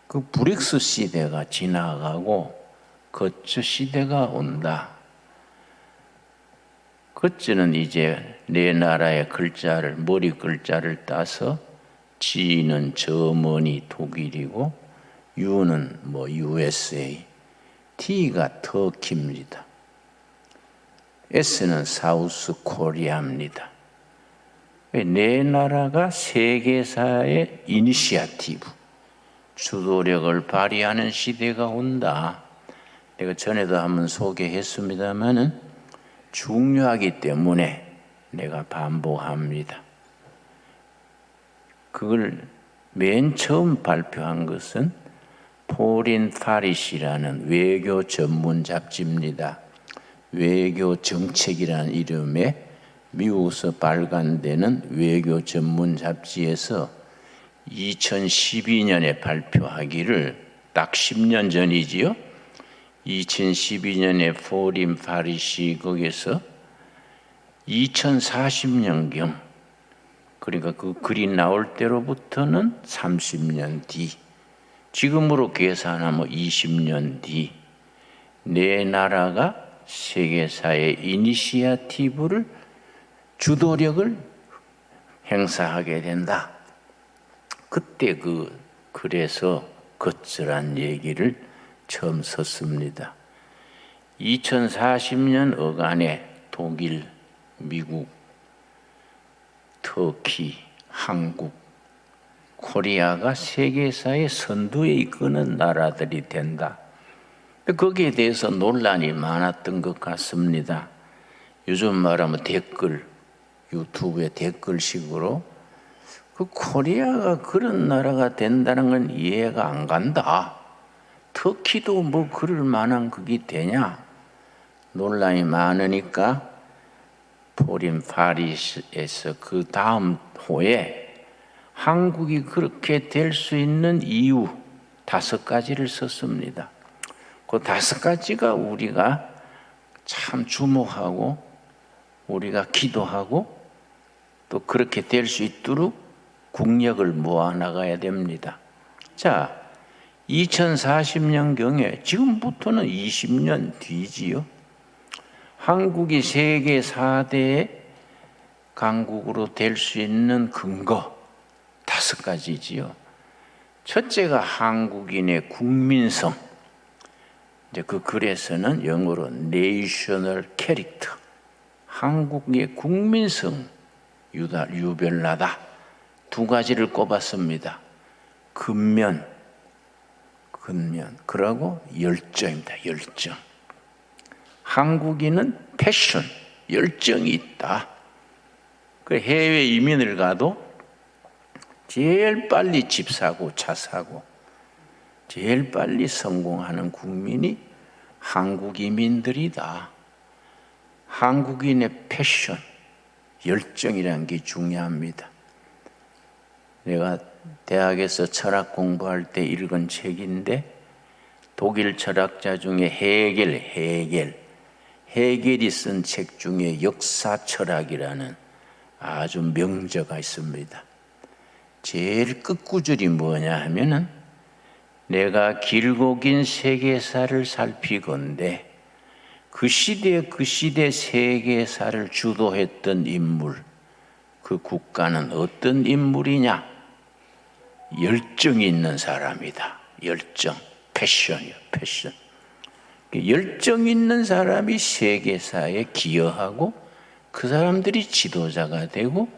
그 브릭스 시대가 지나가고 거츠 시대가 온다. 거츠는 이제 네 나라의 글자를, 머리 글자를 따서 G는 저머니 독일이고 U는 뭐 USA, T가 터키입니다. S는 사우스 코리아입니다. 네 나라가 세계사의 이니시아티브, 주도력을 발휘하는 시대가 온다. 내가 전에도 한번 소개했습니다마는 중요하기 때문에 내가 반복합니다. 그걸 맨 처음 발표한 것은 포린 파리시라는 외교 전문 잡지입니다. 외교 정책이라는 이름의 미국에서 발간되는 외교 전문 잡지에서 2012년에 발표하기를 딱 10년 전이지요. 2012년에 포린 파리시 거기서 2040년경, 그러니까 그 글이 나올 때로부터는 30년 뒤, 지금으로 계산하면 20년 뒤, 네 나라가 세계사의 이니시아티브를, 주도력을 행사하게 된다. 그때 그 글에서 거절한 얘기를 처음 썼습니다. 2040년 어간에 독일, 미국, 터키, 한국, 코리아가 세계사의 선두에 이끄는 나라들이 된다. 거기에 대해서 논란이 많았던 것 같습니다. 요즘 말하면 댓글, 유튜브의 댓글식으로 그 코리아가 그런 나라가 된다는 건 이해가 안 간다. 터키도 뭐 그럴 만한 그게 되냐? 논란이 많으니까 포린 파리에서 그 다음 호에 한국이 그렇게 될 수 있는 이유 5가지를 썼습니다. 그 5가지가 우리가 참 주목하고 우리가 기도하고 또 그렇게 될 수 있도록 국력을 모아나가야 됩니다. 자, 2040년경에 지금부터는 20년 뒤지요. 한국이 세계 4대 강국으로 될 수 있는 근거 5가지지요. 첫째가 한국인의 국민성. 이제 그 글에서는 영어로 national character. 한국의 국민성 유별나다. 2가지를 꼽았습니다. 근면, 그러고 열정입니다. 열정. 한국인은 패션, 열정이 있다. 그 해외 이민을 가도 제일 빨리 집 사고 차 사고 제일 빨리 성공하는 국민이 한국 이민들이다. 한국인의 패션, 열정이라는 게 중요합니다. 내가 대학에서 철학 공부할 때 읽은 책인데 독일 철학자 중에 헤겔이 쓴 책 중에 역사 철학이라는 아주 명저가 있습니다. 제일 끝구절이 뭐냐 하면은 내가 길고 긴 세계사를 살피건대 그 시대 세계사를 주도했던 인물, 그 국가는 어떤 인물이냐? 열정이 있는 사람이다. 열정, 패션이요, 패션. 열정 있는 사람이 세계사에 기여하고 그 사람들이 지도자가 되고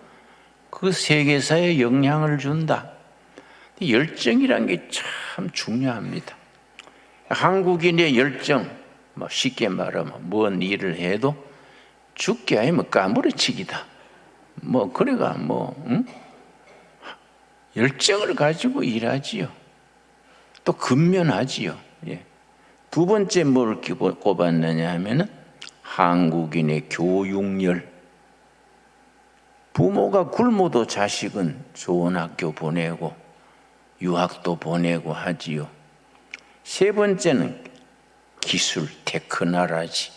그 세계사에 영향을 준다. 열정이란 게 참 중요합니다. 한국인의 열정, 뭐 쉽게 말하면 뭔 일을 해도 죽게 아니면 까무러치기다. 뭐 그래가 열정을 가지고 일하지요. 또 근면하지요. 예. 2번째 뭘 꼽았느냐 하면은 한국인의 교육열. 부모가 굶어도 자식은 좋은 학교 보내고 유학도 보내고 하지요. 3번째는 기술 테크놀로지.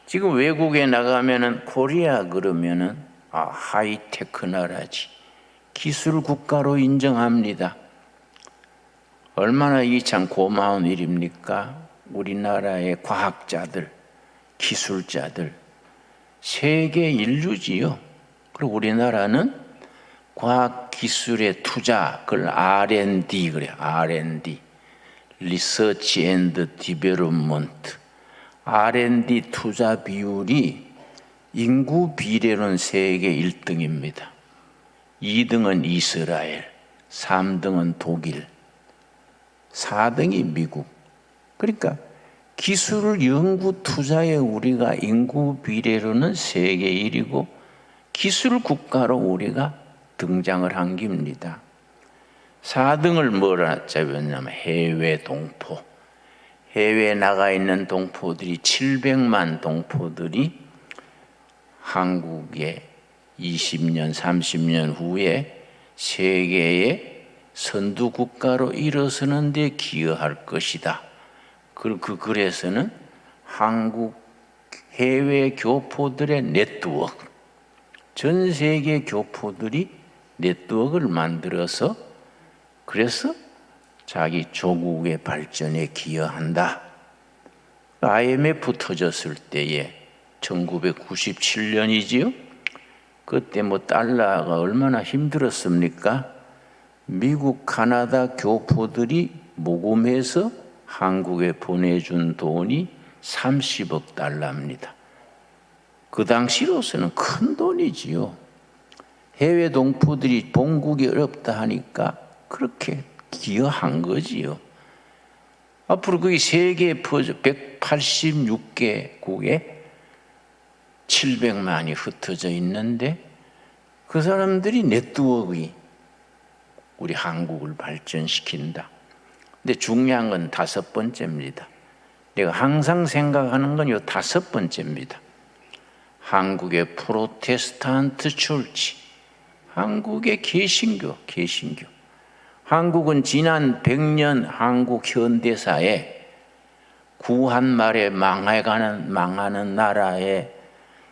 지금 외국에 나가면은 코리아 그러면은 하이 테크놀로지, 기술 국가로 인정합니다. 얼마나 이 참 고마운 일입니까? 우리나라의 과학자들, 기술자들 세계 인류지요. 그리고 우리나라는 과학기술의 투자, 그걸 R&D 그래요. R&D, Research and Development. R&D 투자 비율이 인구 비례로는 세계 1등입니다. 2등은 이스라엘, 3등은 독일, 4등이 미국. 그러니까 기술 연구 투자에 우리가 인구 비례로는 세계 1위고 기술 국가로 우리가 등장을 한 겁니다. 4등을 뭐라 잡았냐면 해외 동포. 해외에 나가 있는 동포들이 700만 동포들이 한국에 20년, 30년 후에 세계의 선두 국가로 일어서는 데 기여할 것이다. 그 글에서는 한국 해외 교포들의 네트워크, 전 세계 교포들이 네트워크를 만들어서 그래서 자기 조국의 발전에 기여한다. IMF 터졌을 때에 1997년이지요. 그때 뭐 달러가 얼마나 힘들었습니까? 미국, 카나다 교포들이 모금해서 한국에 보내준 돈이 30억 달러입니다. 그 당시로서는 큰 돈이지요. 해외 동포들이 본국이 어렵다 하니까 그렇게 기여한 거지요. 앞으로 그게 세계에 퍼져 186개국에 700만이 흩어져 있는데 그 사람들이 네트워크가 우리 한국을 발전시킨다. 근데 중요한 건 5번째입니다. 내가 항상 생각하는 건 이 5번째입니다. 한국의 프로테스탄트 철치, 한국의 개신교. 한국은 지난 100년 한국 현대사에 구한 말에 망하는 나라의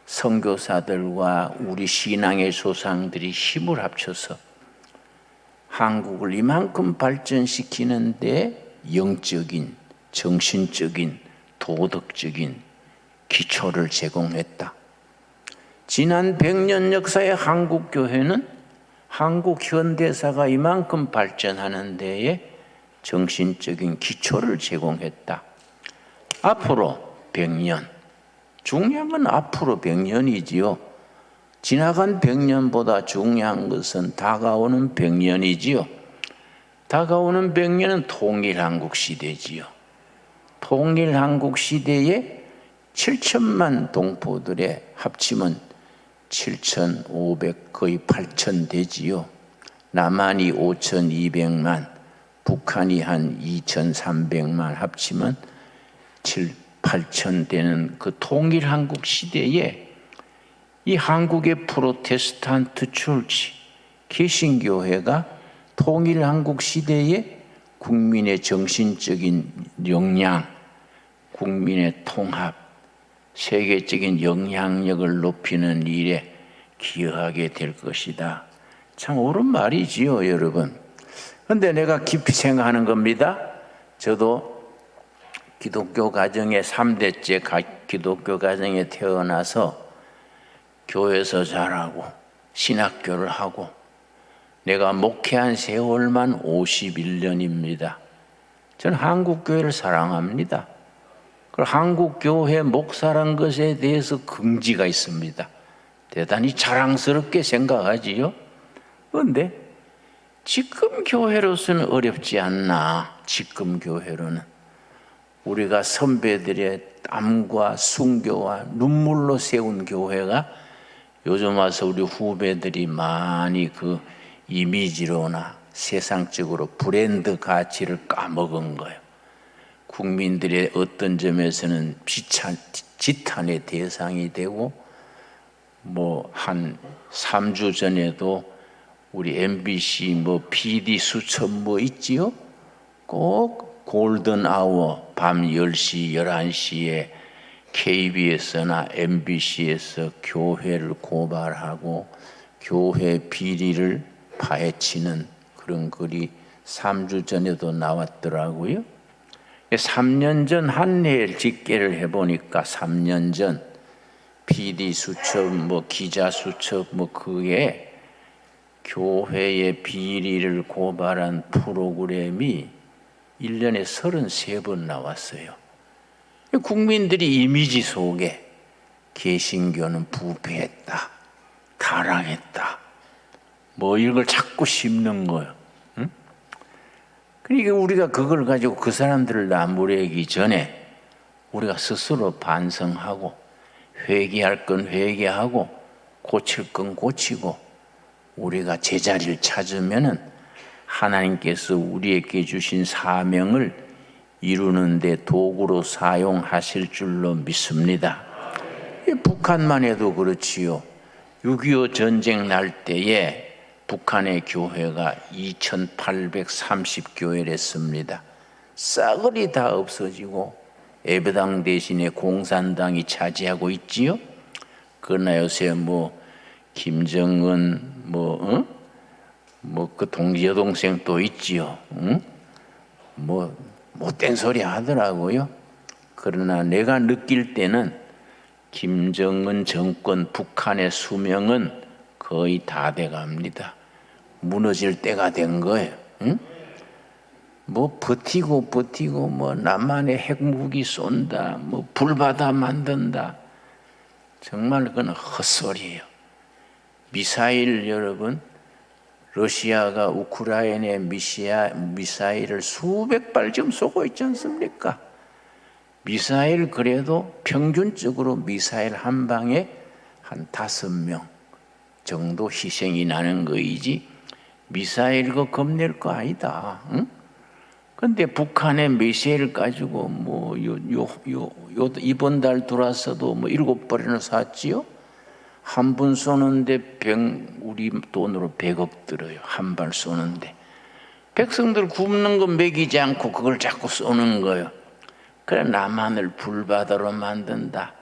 선교사들과 우리 신앙의 조상들이 힘을 합쳐서 한국을 이만큼 발전시키는데 영적인, 정신적인, 도덕적인 기초를 제공했다. 지난 100년 역사의 한국교회는 한국 현대사가 이만큼 발전하는 데에 정신적인 기초를 제공했다. 앞으로 100년, 중요한 건 앞으로 100년이지요. 지나간 100년보다 중요한 것은 다가오는 100년이지요. 다가오는 100년은 통일한국 시대지요. 통일한국 시대에 7천만 동포들의 합치면 7,500 거의 8천 되지요. 남한이 5,200만, 북한이 한 2,300만 합치면 8천 되는 그 통일한국 시대에 이 한국의 프로테스탄트 철치, 개신교회가 통일한국 시대에 국민의 정신적인 역량, 국민의 통합, 세계적인 영향력을 높이는 일에 기여하게 될 것이다. 참 옳은 말이지요, 여러분. 그런데 내가 깊이 생각하는 겁니다. 저도 기독교 가정의 3대째 기독교 가정에 태어나서 교회에서 자라고 신학교를 하고 내가 목회한 세월만 51년입니다. 저는 한국교회를 사랑합니다. 한국교회 목사란 것에 대해서 긍지가 있습니다. 대단히 자랑스럽게 생각하지요. 그런데 지금 교회로서는 어렵지 않나. 지금 교회로는 우리가 선배들의 땀과 순교와 눈물로 세운 교회가 요즘 와서 우리 후배들이 많이 그 이미지로나 세상적으로 브랜드 가치를 까먹은 거예요. 국민들의 어떤 점에서는 지탄의 대상이 되고 한 3주 전에도 우리 MBC PD 수첩 있지요? 꼭 골든 아워 밤 10시, 11시에 KBS나 MBC에서 교회를 고발하고 교회 비리를 파헤치는 그런 글이 3주 전에도 나왔더라고요. 3년 전 한 해를 집계를 해보니까 3년 전 PD 수첩, 기자 수첩, 그에 교회의 비리를 고발한 프로그램이 1년에 33번 나왔어요. 국민들이 이미지 속에 개신교는 부패했다, 타락했다, 이걸 자꾸 심는 거예요. 응? 그러니까 우리가 그걸 가지고 그 사람들을 나무래기 전에 우리가 스스로 반성하고 회개할 건 회개하고 고칠 건 고치고 우리가 제자리를 찾으면은 하나님께서 우리에게 주신 사명을 이루는 데 도구로 사용하실 줄로 믿습니다. 북한만 해도 그렇지요. 6.25 전쟁 날 때에 북한의 교회가 2,830교회랬습니다. 싸그리 다 없어지고 예배당 대신에 공산당이 차지하고 있지요. 그러나 요새 김정은 그 여동생 또 있지요. 못된 소리 하더라고요. 그러나 내가 느낄 때는 김정은 정권 북한의 수명은 거의 다 돼갑니다. 무너질 때가 된 거예요. 응? 뭐 버티고 뭐 남한에 핵무기 쏜다, 뭐 불바다 만든다. 정말 그건 헛소리예요. 미사일 여러분, 러시아가 우크라이나에 미사일을 수백 발 지금 쏘고 있지 않습니까? 미사일 그래도 평균적으로 미사일 한 방에 한 5명 정도 희생이 나는 거이지 미사일 그거 겁낼 거 아니다. 응? 근데 북한의 미사일 가지고 뭐 이번 달 들어와서도 뭐 7발이나 쐈지요. 한 분 쏘는데 우리 돈으로 100억 들어요. 한 발 쏘는데. 백성들 굶는 거 먹이지 않고 그걸 자꾸 쏘는 거예요. 그래 남한을 불바다로 만든다.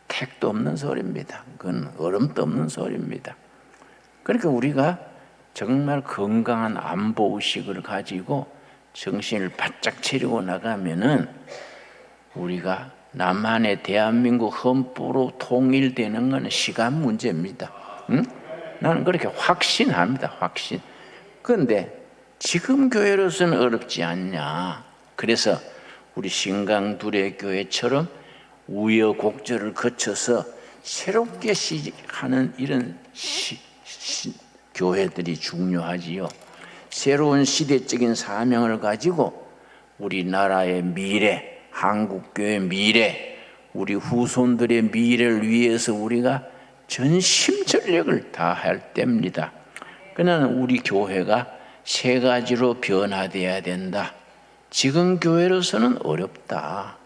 택도 없는 소리입니다. 그건 얼음도 없는 소리입니다. 그러니까 우리가 정말 건강한 안보 의식을 가지고 정신을 바짝 차리고 나가면은 우리가 남한의 대한민국 헌법으로 통일되는 것은 시간 문제입니다. 응? 나는 그렇게 확신합니다. 확신. 그런데 지금 교회로서는 어렵지 않냐. 그래서 우리 신강두레 교회처럼 우여곡절을 거쳐서 새롭게 시작하는 이런 교회들이 중요하지요. 새로운 시대적인 사명을 가지고 우리나라의 미래, 한국교회의 미래, 우리 후손들의 미래를 위해서 우리가 전심전력을 다할 때입니다. 그러나 우리 교회가 3가지로 변화되어야 된다. 지금 교회로서는 어렵다.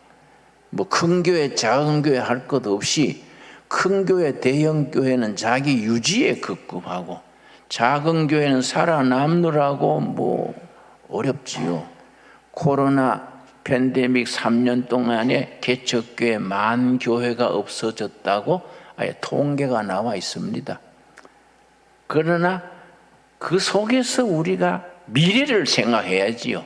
뭐 큰 교회, 작은 교회 할 것 없이 큰 교회, 대형 교회는 자기 유지에 급급하고 작은 교회는 살아남느라고 뭐 어렵지요. 코로나 팬데믹 3년 동안에 개척교회 10,000교회가 없어졌다고 아예 통계가 나와 있습니다. 그러나 그 속에서 우리가 미래를 생각해야지요.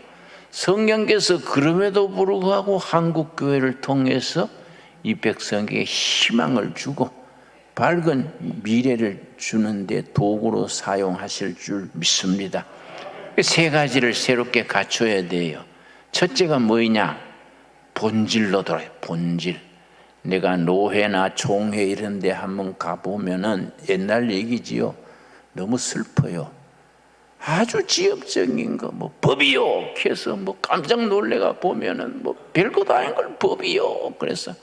성령께서 그럼에도 불구하고 한국교회를 통해서 이 백성에게 희망을 주고 밝은 미래를 주는데 도구로 사용하실 줄 믿습니다. 3가지를 새롭게 갖춰야 돼요. 첫째가 뭐냐? 본질로 돌아요. 본질. 내가 노회나 종회 이런 데 한번 가보면은 옛날 얘기지요. 너무 슬퍼요. 아주 지역적인 거, 뭐 법이요. 해서 뭐 깜짝 놀래가 보면은 뭐 별것 아닌 걸 법이요. 그래서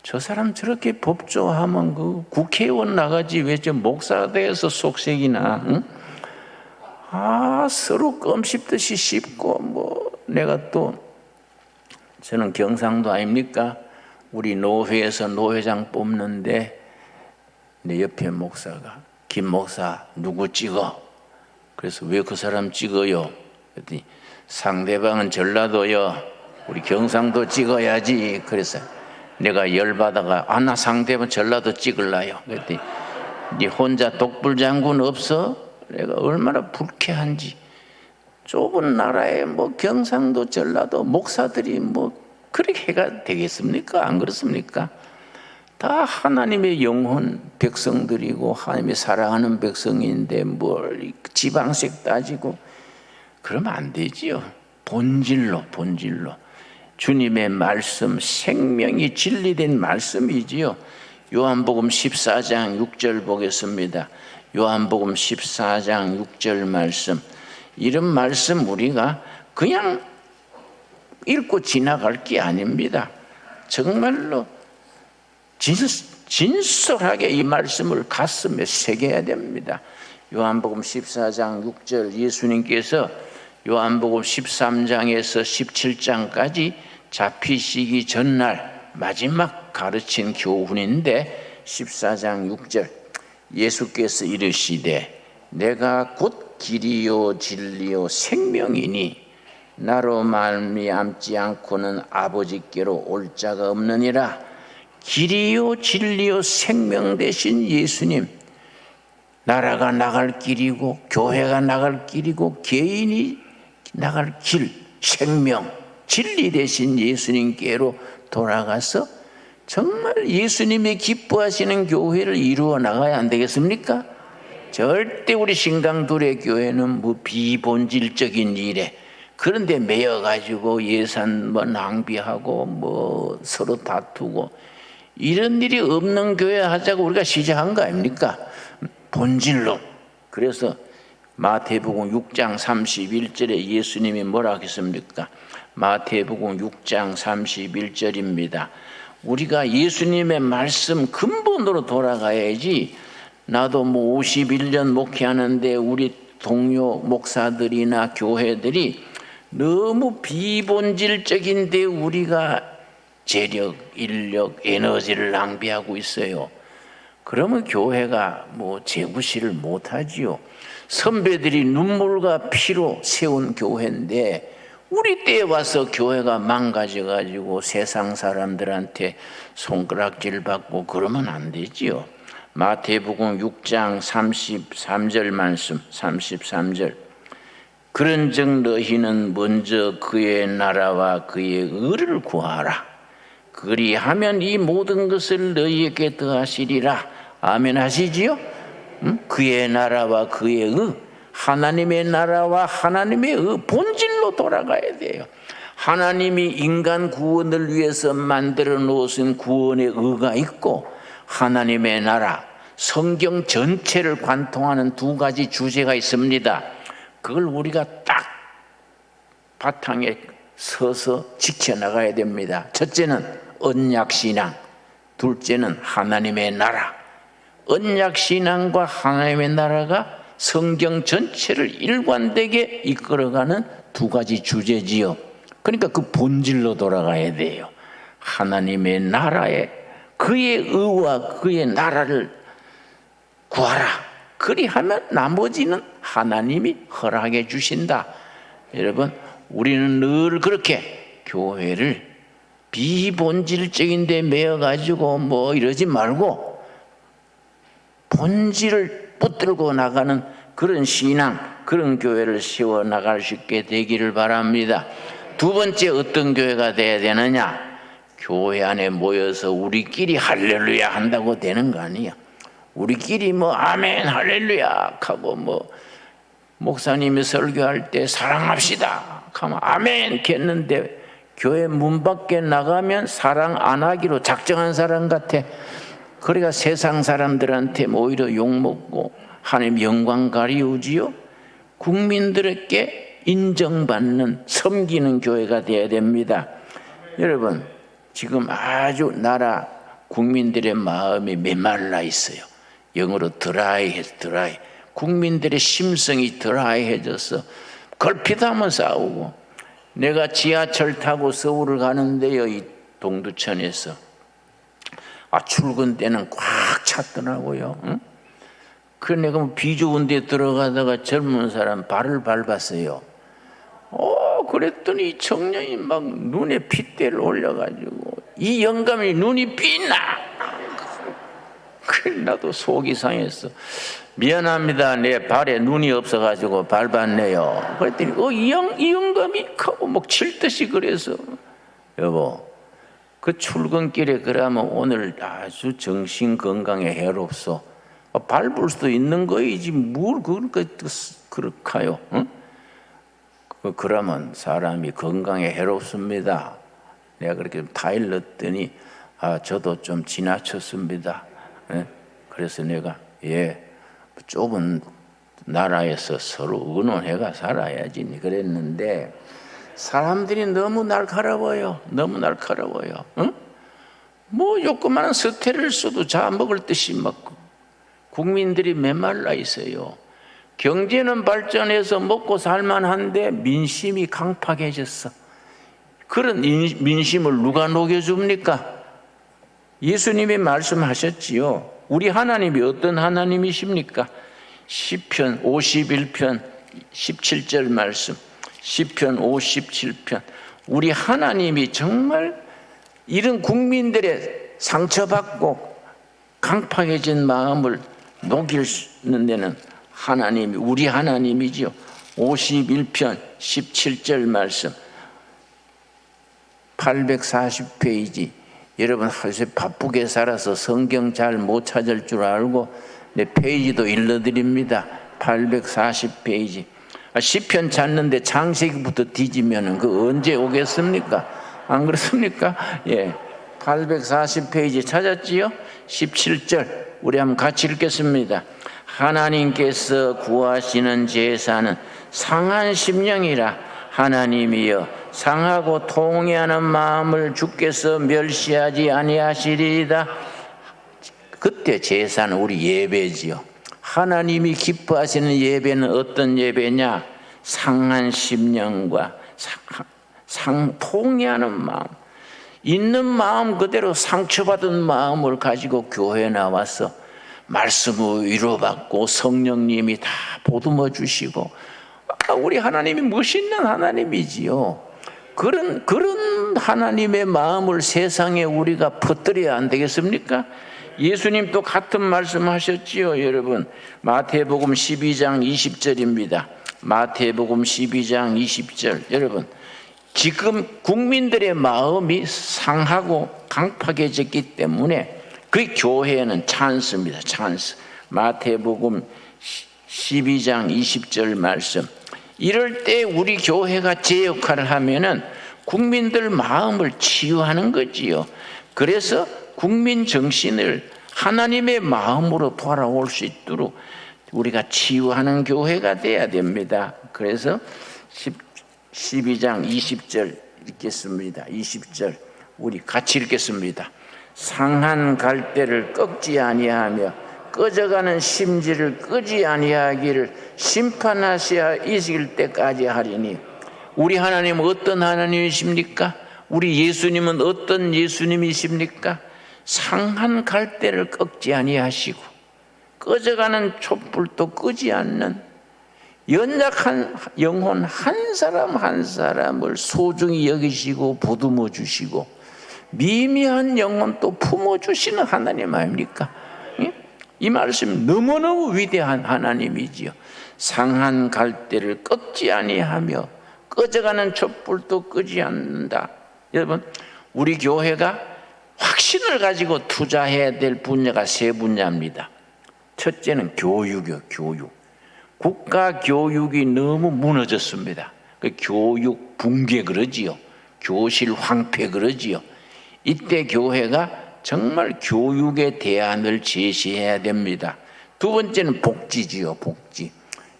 저 사람 저렇게 법 좋아하면 그 국회의원 나가지 왜 저 목사가 돼서 속색이나, 응? 서로 껌 씹듯이 씹고 뭐 내가 또 저는 경상도 아닙니까? 우리 노회에서 노회장 뽑는데 내 옆에 목사가 김 목사 누구 찍어? 그래서 왜 그 사람 찍어요? 그랬더니 상대방은 전라도요. 우리 경상도 찍어야지. 그래서 내가 열받아가 나 상대방 전라도 찍을라요. 그랬더니 네 혼자 독불장군 없어? 내가 얼마나 불쾌한지. 좁은 나라에 뭐 경상도 전라도 목사들이 뭐 그렇게 해가 되겠습니까? 안 그렇습니까? 다 하나님의 영혼 백성들이고 하나님의 사랑하는 백성인데 뭘 지방색 따지고 그러면 안 되지요. 본질로 주님의 말씀, 생명이 진리된 말씀이지요. 요한복음 14장 6절 보겠습니다. 요한복음 14장 6절 말씀. 이런 말씀 우리가 그냥 읽고 지나갈 게 아닙니다. 정말로 진솔하게 이 말씀을 가슴에 새겨야 됩니다. 요한복음 14장 6절 예수님께서 요한복음 13장에서 17장까지 잡히시기 전날 마지막 가르친 교훈인데 14장 6절 예수께서 이르시되 내가 곧 길이요 진리요 생명이니 나로 말미암지 않고는 아버지께로 올 자가 없느니라. 길이요 진리요 생명 되신 예수님, 나라가 나갈 길이고 교회가 나갈 길이고 개인이 나갈 길, 생명, 진리 되신 예수님께로 돌아가서 정말 예수님이 기뻐하시는 교회를 이루어 나가야 안 되겠습니까? 절대 우리 신강둘의 교회는 뭐 비본질적인 일에 그런데 매여가지고 예산 뭐 낭비하고 뭐 서로 다투고 이런 일이 없는 교회 하자고 우리가 시작한 거 아닙니까? 본질로. 그래서 마태복음 6장 31절에 예수님이 뭐라 하셨습니까? 마태복음 6장 31절입니다. 우리가 예수님의 말씀 근본으로 돌아가야지. 나도 뭐 51년 목회하는데 우리 동료 목사들이나 교회들이 너무 비본질적인데 우리가 재력, 인력, 에너지를 낭비하고 있어요. 그러면 교회가 뭐 재구시를 못하지요. 선배들이 눈물과 피로 세운 교회인데 우리 때에 와서 교회가 망가져가지고 세상 사람들한테 손가락질 받고 그러면 안 되지요. 마태복음 6장 33절 말씀 33절 그런즉 너희는 먼저 그의 나라와 그의 의를 구하라. 그리하면 이 모든 것을 너희에게 더하시리라. 아멘 하시지요? 그의 나라와 그의 의, 하나님의 나라와 하나님의 의 본질로 돌아가야 돼요. 하나님이 인간 구원을 위해서 만들어 놓으신 구원의 의가 있고 하나님의 나라, 성경 전체를 관통하는 두 가지 주제가 있습니다. 그걸 우리가 딱 바탕에 서서 지켜나가야 됩니다. 첫째는 언약신앙, 둘째는 하나님의 나라. 언약신앙과 하나님의 나라가 성경 전체를 일관되게 이끌어가는 두 가지 주제지요. 그러니까 그 본질로 돌아가야 돼요. 하나님의 나라에 그의 의와 그의 나라를 구하라. 그리하면 나머지는 하나님이 허락해 주신다. 여러분, 우리는 늘 그렇게 교회를 비본질적인 데 매여가지고 뭐 이러지 말고 본질을 붙들고 나가는 그런 신앙, 그런 교회를 세워 나갈 수 있게 되기를 바랍니다. 두 번째, 어떤 교회가 돼야 되느냐? 교회 안에 모여서 우리끼리 할렐루야 한다고 되는 거 아니야. 우리끼리 뭐 아멘 할렐루야 하고 뭐 목사님이 설교할 때 사랑합시다 하면 아멘 했는데 교회 문 밖에 나가면 사랑 안 하기로 작정한 사람 같아. 그러니까 세상 사람들한테 오히려 욕먹고 하나님 영광 가리우지요. 국민들에게 인정받는 섬기는 교회가 되어야 됩니다. 여러분, 지금 아주 나라 국민들의 마음이 메말라 있어요. 영어로 드라이. 국민들의 심성이 드라이해져서 걸핏하면 싸우고. 내가 지하철 타고 서울을 가는데요, 이 동두천에서 출근 때는 꽉 찼더라고요. 응? 그래 내가 비 좋은 데 들어가다가 젊은 사람 발을 밟았어요. 그랬더니 청년이 막 눈에 핏대를 올려가지고 이 영감이 눈이 빛나. 그래 나도 속이 상했어. 미안합니다. 내 발에 눈이 없어가지고 밟았네요. 그랬더니 이 영감이 하고 막 칠듯이 그래서 여보 그 출근길에 그러면 오늘 아주 정신 건강에 해롭소. 밟을 수도 있는 거이지 뭘 그렇게요? 응? 그러면 사람이 건강에 해롭습니다. 내가 그렇게 좀 타일 넣었더니 저도 좀 지나쳤습니다. 예? 그래서 내가 좁은 나라에서 서로 의논해가 살아야지 그랬는데 사람들이 너무 날카로워요. 너무 날카로워요. 응? 뭐 조그마한 스테를 써도 잡아먹을 듯이 막 국민들이 메말라 있어요. 경제는 발전해서 먹고 살만한데 민심이 강팍해졌어. 그런 민심을 누가 녹여줍니까? 예수님이 말씀하셨지요. 우리 하나님이 어떤 하나님이십니까? 시편 51편 17절 말씀, 시편 57편. 우리 하나님이 정말 이런 국민들의 상처받고 강팍해진 마음을 녹이는 데는 하나님이 우리 하나님이지요. 51편 17절 말씀 840페이지. 여러분 요새 바쁘게 살아서 성경 잘 못 찾을 줄 알고 내 페이지도 일러드립니다. 840페이지. 시편 찾는데 창세기부터 뒤지면 그 언제 오겠습니까? 안 그렇습니까? 예. 840페이지 찾았지요? 17절 우리 한번 같이 읽겠습니다. 하나님께서 구하시는 제사는 상한 심령이라. 하나님이여 상하고 통회하는 마음을 주께서 멸시하지 아니하시리이다. 그때 제사는 우리 예배지요. 하나님이 기뻐하시는 예배는 어떤 예배냐? 상한 심령과 통회하는 마음, 있는 마음 그대로 상처받은 마음을 가지고 교회에 나와서 말씀을 위로받고 성령님이 다 보듬어 주시고, 우리 하나님이 멋있는 하나님이지요. 그런 하나님의 마음을 세상에 우리가 퍼뜨려야 안 되겠습니까? 예수님도 같은 말씀하셨지요, 여러분. 마태복음 12장 20절입니다. 마태복음 12장 20절. 여러분, 지금 국민들의 마음이 상하고 강팍해졌기 때문에 그 교회에는 찬스입니다. 찬스. 마태복음 12장 20절 말씀. 이럴 때 우리 교회가 제 역할을 하면은 국민들 마음을 치유하는 거지요. 그래서 국민 정신을 하나님의 마음으로 돌아올 수 있도록 우리가 치유하는 교회가 돼야 됩니다. 그래서 12장 20절 읽겠습니다. 20절 우리 같이 읽겠습니다. 상한 갈대를 꺾지 아니하며 꺼져가는 심지를 끄지 아니하기를 심판하셔야 이길 때까지 하리니. 우리 하나님은 어떤 하나님이십니까? 우리 예수님은 어떤 예수님이십니까? 상한 갈대를 꺾지 아니하시고 꺼져가는 촛불도 끄지 않는 연약한 영혼 한 사람 한 사람을 소중히 여기시고 보듬어 주시고 미미한 영혼도 품어 주시는 하나님 아닙니까? 이 말씀 너무너무 위대한 하나님이지요. 상한 갈대를 꺾지 아니하며 꺼져가는 촛불도 끄지 않는다. 여러분, 우리 교회가 확신을 가지고 투자해야 될 분야가 세 분야입니다. 첫째는 교육이요. 교육. 국가 교육이 너무 무너졌습니다. 그 교육 붕괴 그러지요. 교실 황폐 그러지요. 이때 교회가 정말 교육의 대안을 제시해야 됩니다. 두 번째는 복지지요. 복지.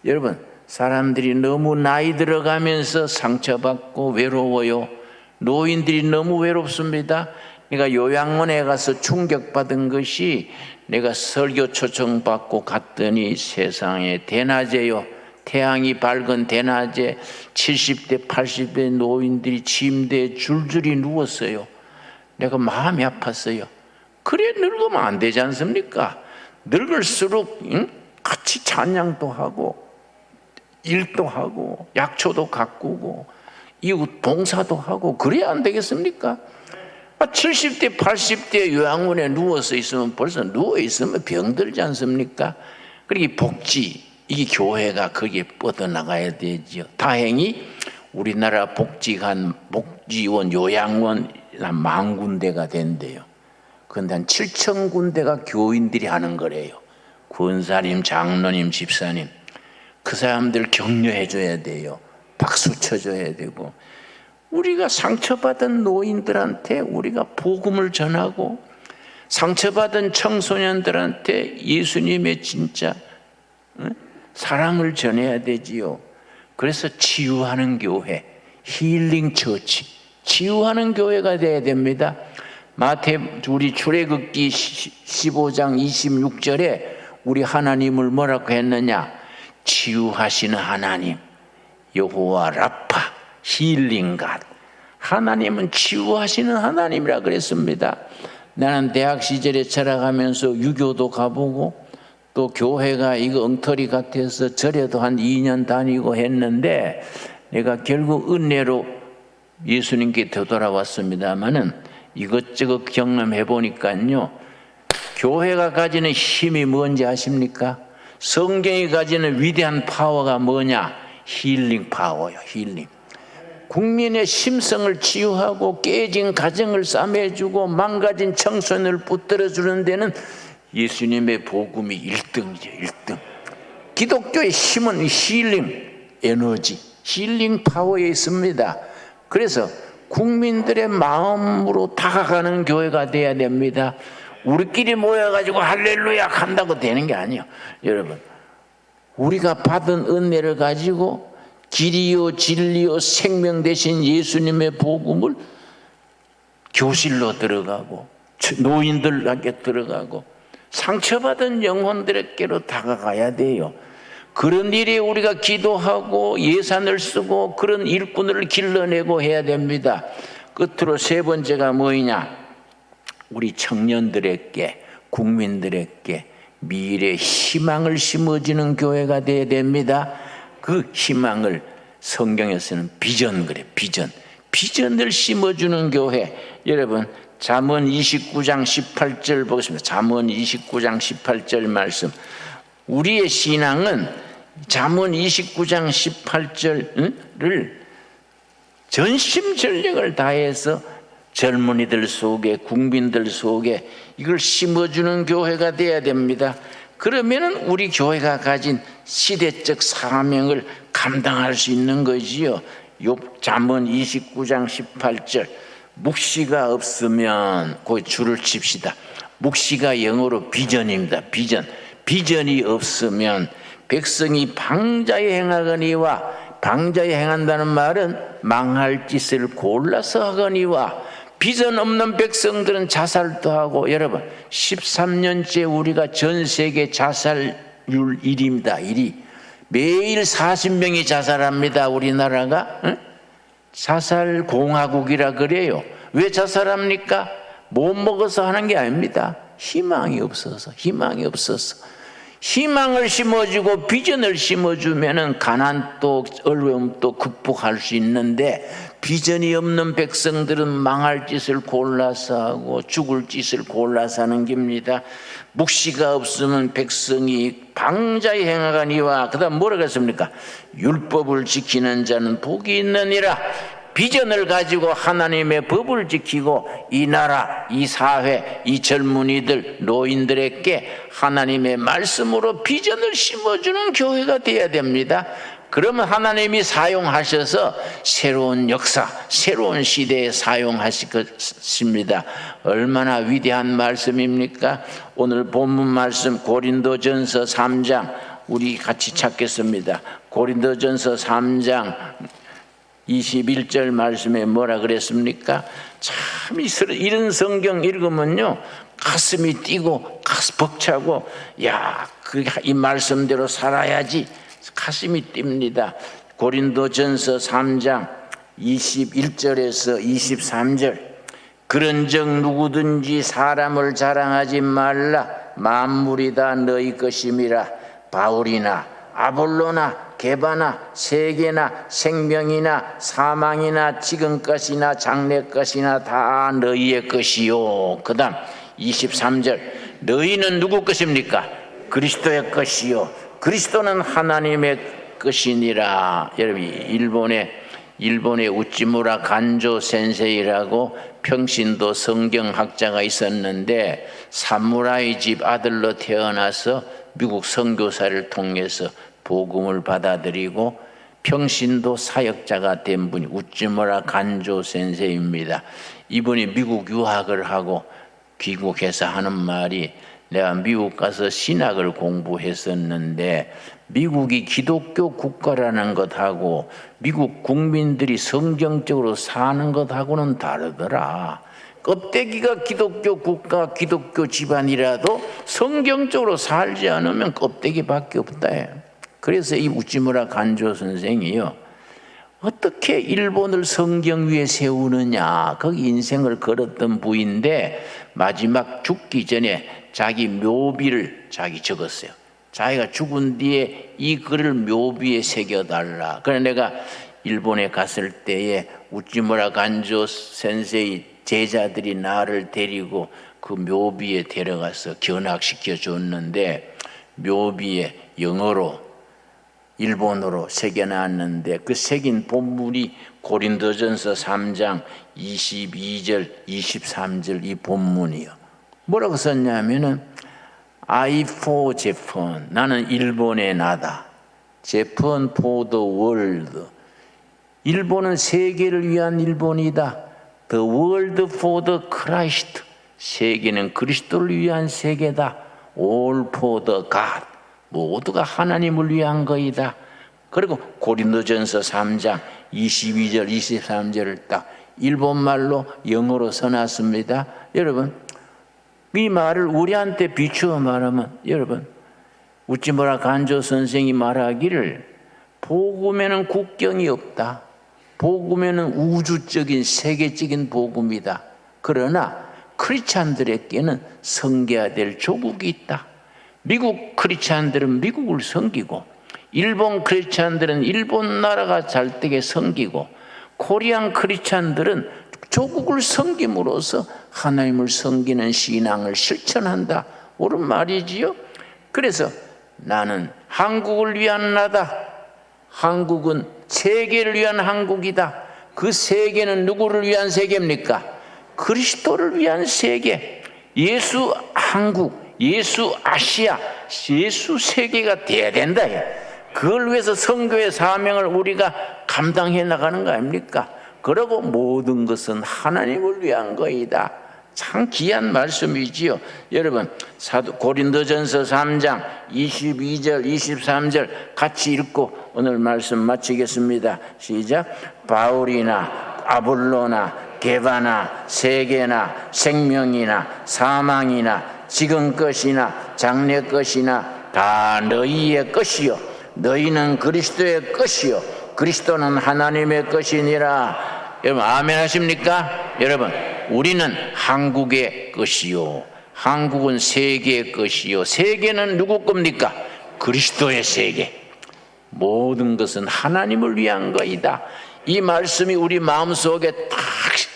여러분, 사람들이 너무 나이 들어가면서 상처받고 외로워요. 노인들이 너무 외롭습니다. 내가 요양원에 가서 충격받은 것이, 내가 설교 초청받고 갔더니 세상에 대낮에요, 태양이 밝은 대낮에 70대 80대 노인들이 침대에 줄줄이 누웠어요. 내가 마음이 아팠어요. 그래 늙으면 안 되지 않습니까? 늙을수록 같이 찬양도 하고 일도 하고 약초도 가꾸고 이웃 봉사도 하고 그래야 안 되겠습니까? 70대 80대 요양원에 누워서 있으면 벌써 누워있으면 병들지 않습니까? 그러니 복지, 이 교회가 거기에 뻗어나가야 되죠. 다행히 우리나라 복지원 요양원 한 10,000군데가 된대요. 그런데 한 7,000군데가 교인들이 하는 거래요. 권사님, 장로님, 집사님, 그 사람들 격려해 줘야 돼요. 박수 쳐줘야 되고, 우리가 상처받은 노인들한테 우리가 복음을 전하고, 상처받은 청소년들한테 예수님의 진짜 사랑을 전해야 되지요. 그래서 치유하는 교회, 힐링 처치, 치유하는 교회가 돼야 됩니다. 우리 출애굽기 15장 26절에 우리 하나님을 뭐라고 했느냐? 치유하시는 하나님, 여호와 라파, 힐링갓. 하나님은 치유하시는 하나님이라 그랬습니다. 나는 대학 시절에 자라가면서 유교도 가보고 또 교회가 이거 엉터리 같아서 절에도 한 2년 다니고 했는데, 내가 결국 은혜로 예수님께 되돌아왔습니다마는 이것저것 경험해 보니까요, 교회가 가지는 힘이 뭔지 아십니까? 성경이 가지는 위대한 파워가 뭐냐? 힐링 파워요. 힐링. 국민의 심성을 치유하고 깨진 가정을 싸매주고 망가진 청소년을 붙들어주는 데는 예수님의 복음이 1등이죠. 1등. 기독교의 힘은 힐링 에너지, 힐링 파워에 있습니다. 그래서 국민들의 마음으로 다가가는 교회가 돼야 됩니다. 우리끼리 모여가지고 할렐루야 한다고 되는 게 아니에요. 여러분, 우리가 받은 은혜를 가지고 길이요 진리요 생명 되신 예수님의 복음을 교실로 들어가고 노인들에게 들어가고 상처받은 영혼들에게로 다가가야 돼요. 그런 일에 우리가 기도하고 예산을 쓰고 그런 일꾼을 길러내고 해야 됩니다. 끝으로 세 번째가 뭐냐? 우리 청년들에게, 국민들에게 미래 희망을 심어주는 교회가 되어야 됩니다. 그 희망을 성경에서는 비전 그래, 비전. 비전을 심어주는 교회. 여러분, 잠언 29장 18절 보겠습니다. 잠언 29장 18절 말씀. 우리의 신앙은 잠언 29장 18절을 전심전력을 다해서 젊은이들 속에, 국민들 속에 이걸 심어주는 교회가 돼야 됩니다. 그러면은 우리 교회가 가진 시대적 사명을 감당할 수 있는 거지요. 잠언 29장 18절. 묵시가 없으면 거기 줄을 칩시다. 묵시가 영어로 비전입니다. 비전. 비전이 없으면 백성이 방자에 행하거니와, 방자에 행한다는 말은 망할 짓을 골라서 하거니와, 비전 없는 백성들은 자살도 하고. 여러분, 13년째 우리가 전 세계 자살률 1위입니다. 1위. 매일 40명이 자살합니다. 우리나라가. 응? 자살 공화국이라 그래요. 왜 자살합니까? 못 먹어서 하는 게 아닙니다. 희망이 없어서. 희망이 없어서. 희망을 심어주고 비전을 심어주면은 가난도 어려움도 극복할 수 있는데, 비전이 없는 백성들은 망할 짓을 골라서 하고 죽을 짓을 골라서 하는 겁니다. 묵시가 없으면 백성이 방자에 행하거니와, 그 다음 뭐라고 했습니까? 율법을 지키는 자는 복이 있느니라. 비전을 가지고 하나님의 법을 지키고 이 나라, 이 사회, 이 젊은이들, 노인들에게 하나님의 말씀으로 비전을 심어주는 교회가 되어야 됩니다. 그러면 하나님이 사용하셔서 새로운 역사, 새로운 시대에 사용하실 것입니다. 얼마나 위대한 말씀입니까? 오늘 본문 말씀 고린도전서 3장 우리 같이 찾겠습니다. 고린도전서 3장 21절 말씀에 뭐라 그랬습니까? 참 이런 성경 읽으면요 가슴이 뛰고 가슴 벅차고, 야, 이 말씀대로 살아야지 가슴이 뜁니다. 고린도전서 3장 21절에서 23절. 그런즉 누구든지 사람을 자랑하지 말라. 만물이 다 너희 것임이라. 바울이나 아볼로나 게바나 세계나 생명이나 사망이나 지금 것이나 장래 것이나 다 너희의 것이요. 그 다음 23절. 너희는 누구 것입니까? 그리스도의 것이요. 그리스도는 하나님의 것이니라. 여러분, 일본의 우찌무라 간조 센세이라고 평신도 성경학자가 있었는데, 사무라이 집 아들로 태어나서 미국 선교사를 통해서 복음을 받아들이고 평신도 사역자가 된 분이 우찌무라 간조 센세이입니다. 이분이 미국 유학을 하고 귀국해서 하는 말이, 내가 미국 가서 신학을 공부했었는데 미국이 기독교 국가라는 것하고 미국 국민들이 성경적으로 사는 것하고는 다르더라. 껍데기가 기독교 국가, 기독교 집안이라도 성경적으로 살지 않으면 껍데기밖에 없다. 그래서 이 우찌무라 간조 선생이요, 어떻게 일본을 성경 위에 세우느냐, 거기 인생을 걸었던 부인데 마지막 죽기 전에 자기 묘비를 자기 적었어요. 자기가 죽은 뒤에 이 글을 묘비에 새겨달라. 그래서 내가 일본에 갔을 때에 우찌무라 간조 센세이 제자들이 나를 데리고 그 묘비에 데려가서 견학시켜 줬는데, 묘비에 영어로 일본어로 새겨놨는데 그 새긴 본문이 고린도전서 3장 22절 23절 이 본문이요. 뭐라고 썼냐면은 I for Japan. 나는 일본의 나다. Japan for the world. 일본은 세계를 위한 일본이다. The world for the Christ. 세계는 그리스도를 위한 세계다. All for the God. 모두가 하나님을 위한 거이다. 그리고 고린도전서 3장 22절 23절을 딱 일본말로 영어로 써놨습니다. 여러분 이 말을 우리한테 비추어 말하면 여러분 우찌무라 간조 선생이 말하기를 복음에는 국경이 없다. 복음에는 우주적인 세계적인 복음이다. 그러나 크리스찬들에게는 섬겨야 될 조국이 있다. 미국 크리스찬들은 미국을 섬기고 일본 크리스찬들은 일본 나라가 잘 되게 섬기고 코리안 크리스찬들은 조국을 섬김으로써 하나님을 섬기는 신앙을 실천한다. 옳은 말이지요. 그래서 나는 한국을 위한 나다. 한국은 세계를 위한 한국이다. 그 세계는 누구를 위한 세계입니까? 그리스도를 위한 세계. 예수 한국, 예수 아시아, 예수 세계가 돼야 된다. 그걸 위해서 선교의 사명을 우리가 감당해 나가는 거 아닙니까? 그러고 모든 것은 하나님을 위한 거이다. 참 귀한 말씀이지요. 여러분 고린도전서 3장 22절 23절 같이 읽고 오늘 말씀 마치겠습니다. 시작. 바울이나 아볼로나 게바나 세계나 생명이나 사망이나 지금 것이나 장래 것이나 다 너희의 것이요 너희는 그리스도의 것이요 그리스도는 하나님의 것이니라. 여러분 아멘 하십니까? 여러분 우리는 한국의 것이요 한국은 세계의 것이요 세계는 누구 겁니까? 그리스도의 세계. 모든 것은 하나님을 위한 거이다. 이 말씀이 우리 마음속에 딱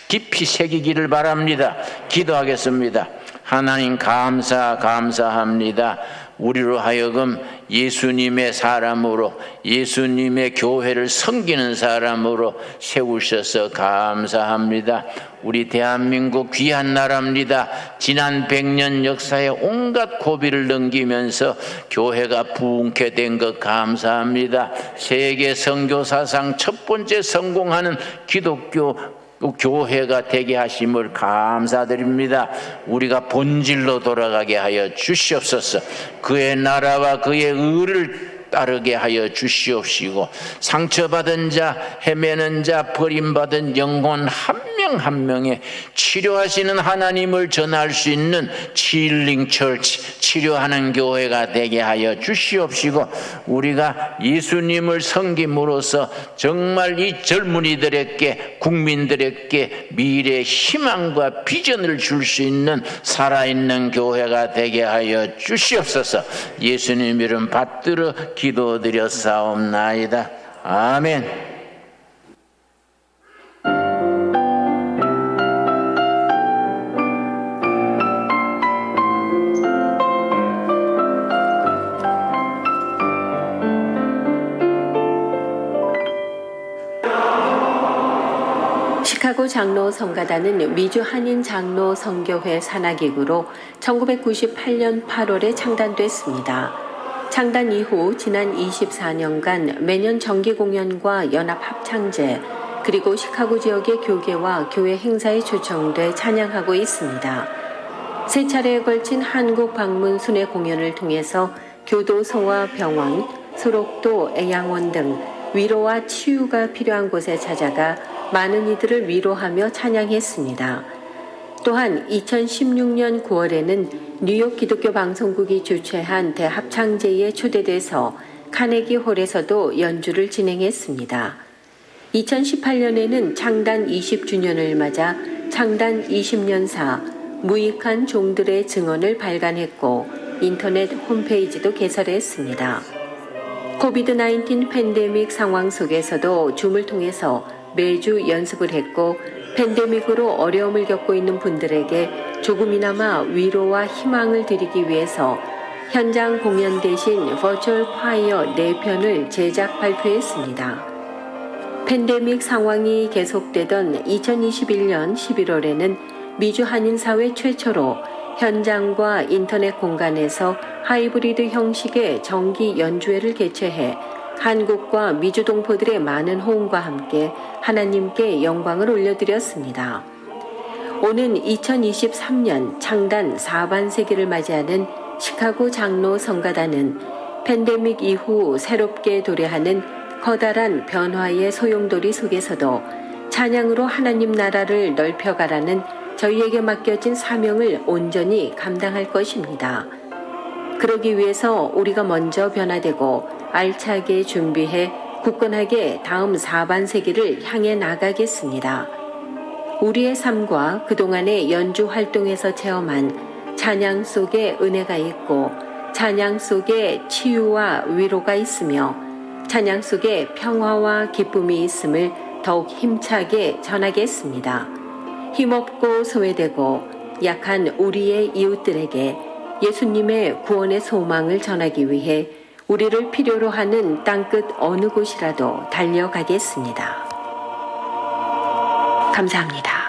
깊이 새기기를 바랍니다. 기도하겠습니다. 하나님 감사합니다. 우리로 하여금 예수님의 사람으로 예수님의 교회를 섬기는 사람으로 세우셔서 감사합니다. 우리 대한민국 귀한 나라입니다. 지난 100년 역사에 온갖 고비를 넘기면서 교회가 부흥케 된 것 감사합니다. 세계 선교사상 첫 번째 성공하는 기독교 교회가 되게 하심을 감사드립니다. 우리가 본질로 돌아가게 하여 주시옵소서. 그의 나라와 그의 의를 따르게 하여 주시옵시고 상처받은 자, 헤매는 자, 버림받은 영혼 한 명 한 명의 치료하시는 하나님을 전할 수 있는 힐링 처치, 치료하는 교회가 되게 하여 주시옵시고 우리가 예수님을 섬김으로써 정말 이 젊은이들에게 국민들에게 미래의 희망과 비전을 줄 수 있는 살아있는 교회가 되게 하여 주시옵소서. 예수님 이름 받들어 기도드렸사옵나이다. 아멘. 시카고 장로 성가단은 미주 한인 장로 선교회 산하기구로 1998년 8월에 창단됐습니다. 창단 이후 지난 24년간 매년 정기 공연과 연합 합창제 그리고 시카고 지역의 교계와 교회 행사에 초청돼 찬양하고 있습니다. 세 차례에 걸친 한국 방문 순회 공연을 통해서 교도소와 병원, 소록도, 애양원 등 위로와 치유가 필요한 곳에 찾아가 많은 이들을 위로하며 찬양했습니다. 또한 2016년 9월에는 뉴욕 기독교 방송국이 주최한 대합창제에 초대돼서 카네기 홀에서도 연주를 진행했습니다. 2018년에는 창단 20주년을 맞아 창단 20년사 무익한 종들의 증언을 발간했고 인터넷 홈페이지도 개설했습니다. 코비드-19 팬데믹 상황 속에서도 줌을 통해서 매주 연습을 했고 팬데믹으로 어려움을 겪고 있는 분들에게 조금이나마 위로와 희망을 드리기 위해서 현장 공연 대신 버추얼 콰이어 4편을 제작 발표했습니다. 팬데믹 상황이 계속되던 2021년 11월에는 미주 한인사회 최초로 현장과 인터넷 공간에서 하이브리드 형식의 정기 연주회를 개최해 한국과 미주 동포들의 많은 호응과 함께 하나님께 영광을 올려드렸습니다. 오는 2023년 창단 4반세기를 맞이하는 시카고 장로 성가단은 팬데믹 이후 새롭게 도래하는 커다란 변화의 소용돌이 속에서도 찬양으로 하나님 나라를 넓혀가라는 저희에게 맡겨진 사명을 온전히 감당할 것입니다. 그러기 위해서 우리가 먼저 변화되고 알차게 준비해 굳건하게 다음 4반세기를 향해 나가겠습니다. 우리의 삶과 그동안의 연주 활동에서 체험한 찬양 속에 은혜가 있고 찬양 속에 치유와 위로가 있으며 찬양 속에 평화와 기쁨이 있음을 더욱 힘차게 전하겠습니다. 힘없고 소외되고 약한 우리의 이웃들에게 예수님의 구원의 소망을 전하기 위해 우리를 필요로 하는 땅끝 어느 곳이라도 달려가겠습니다. 감사합니다.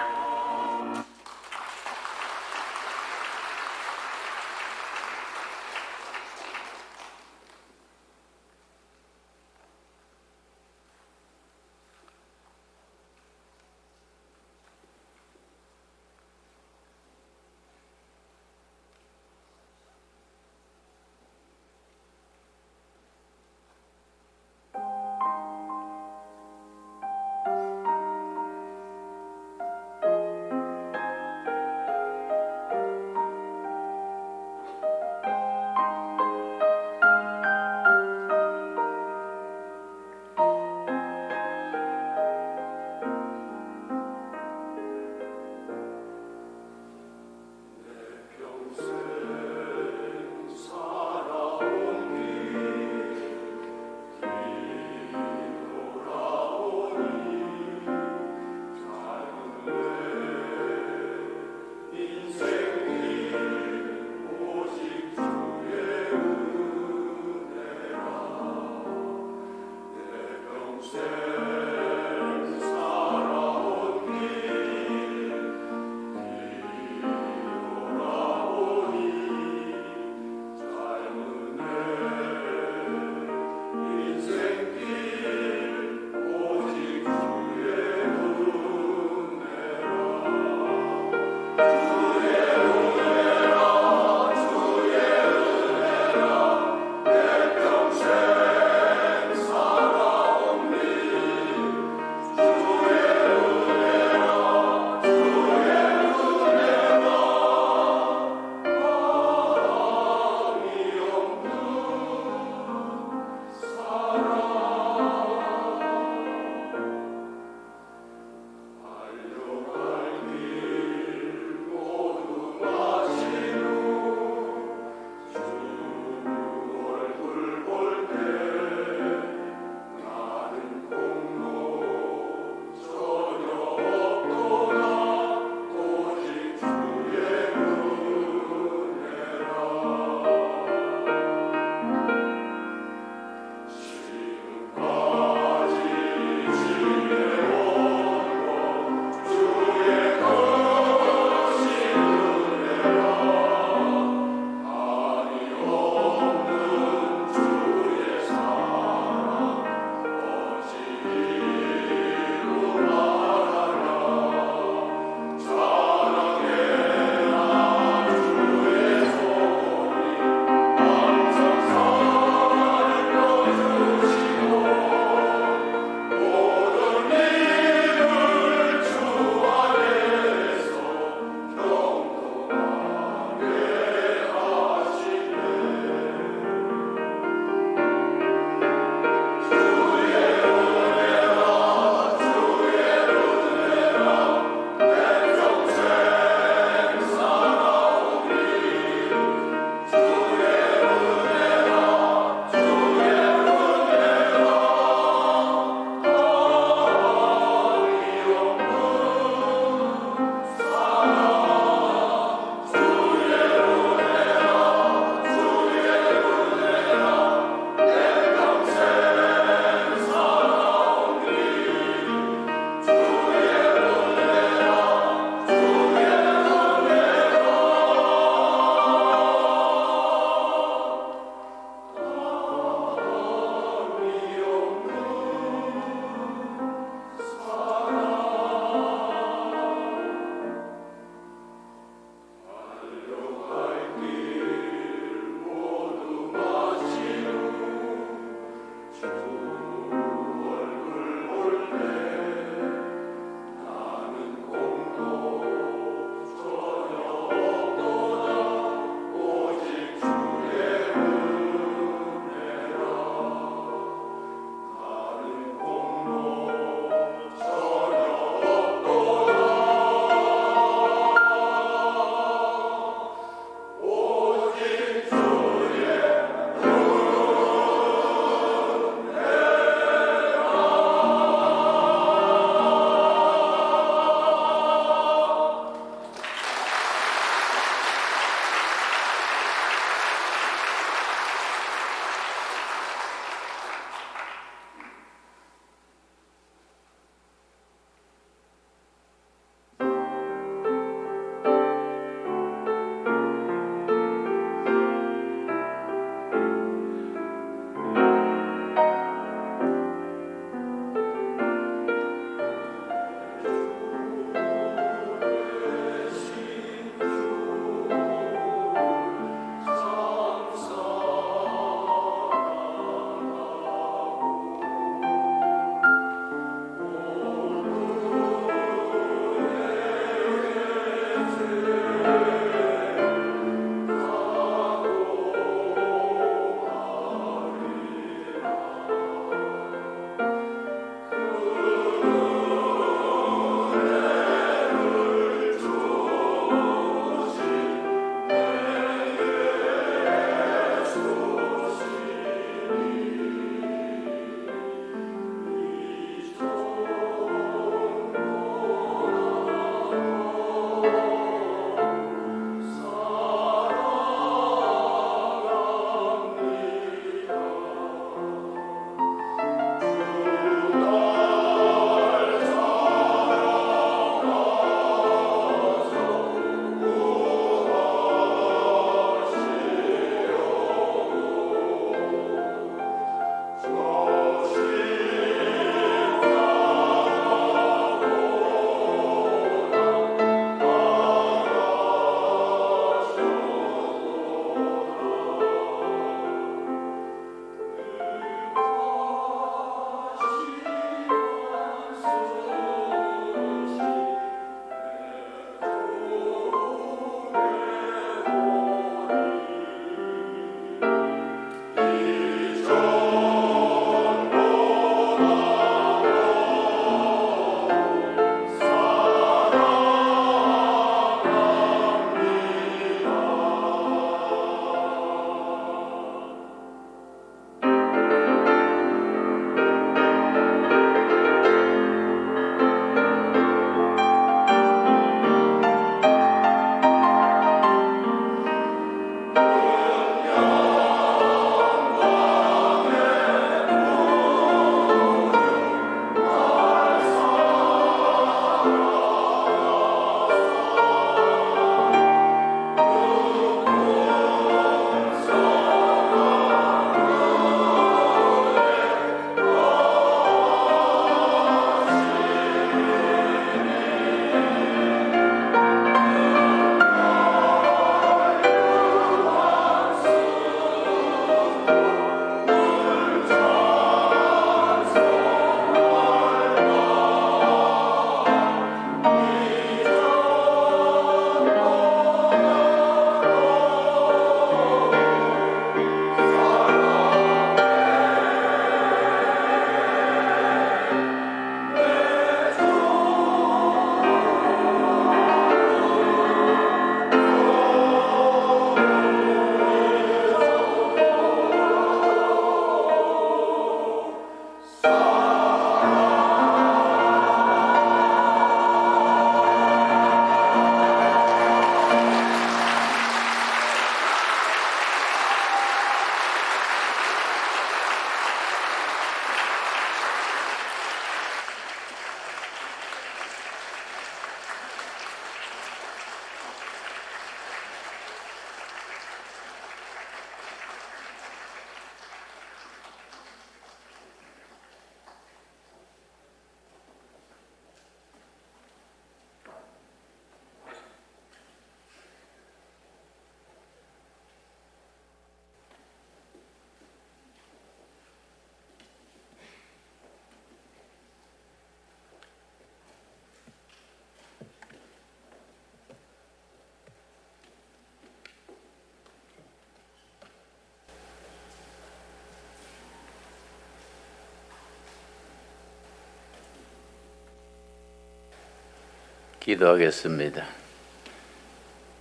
기도하겠습니다.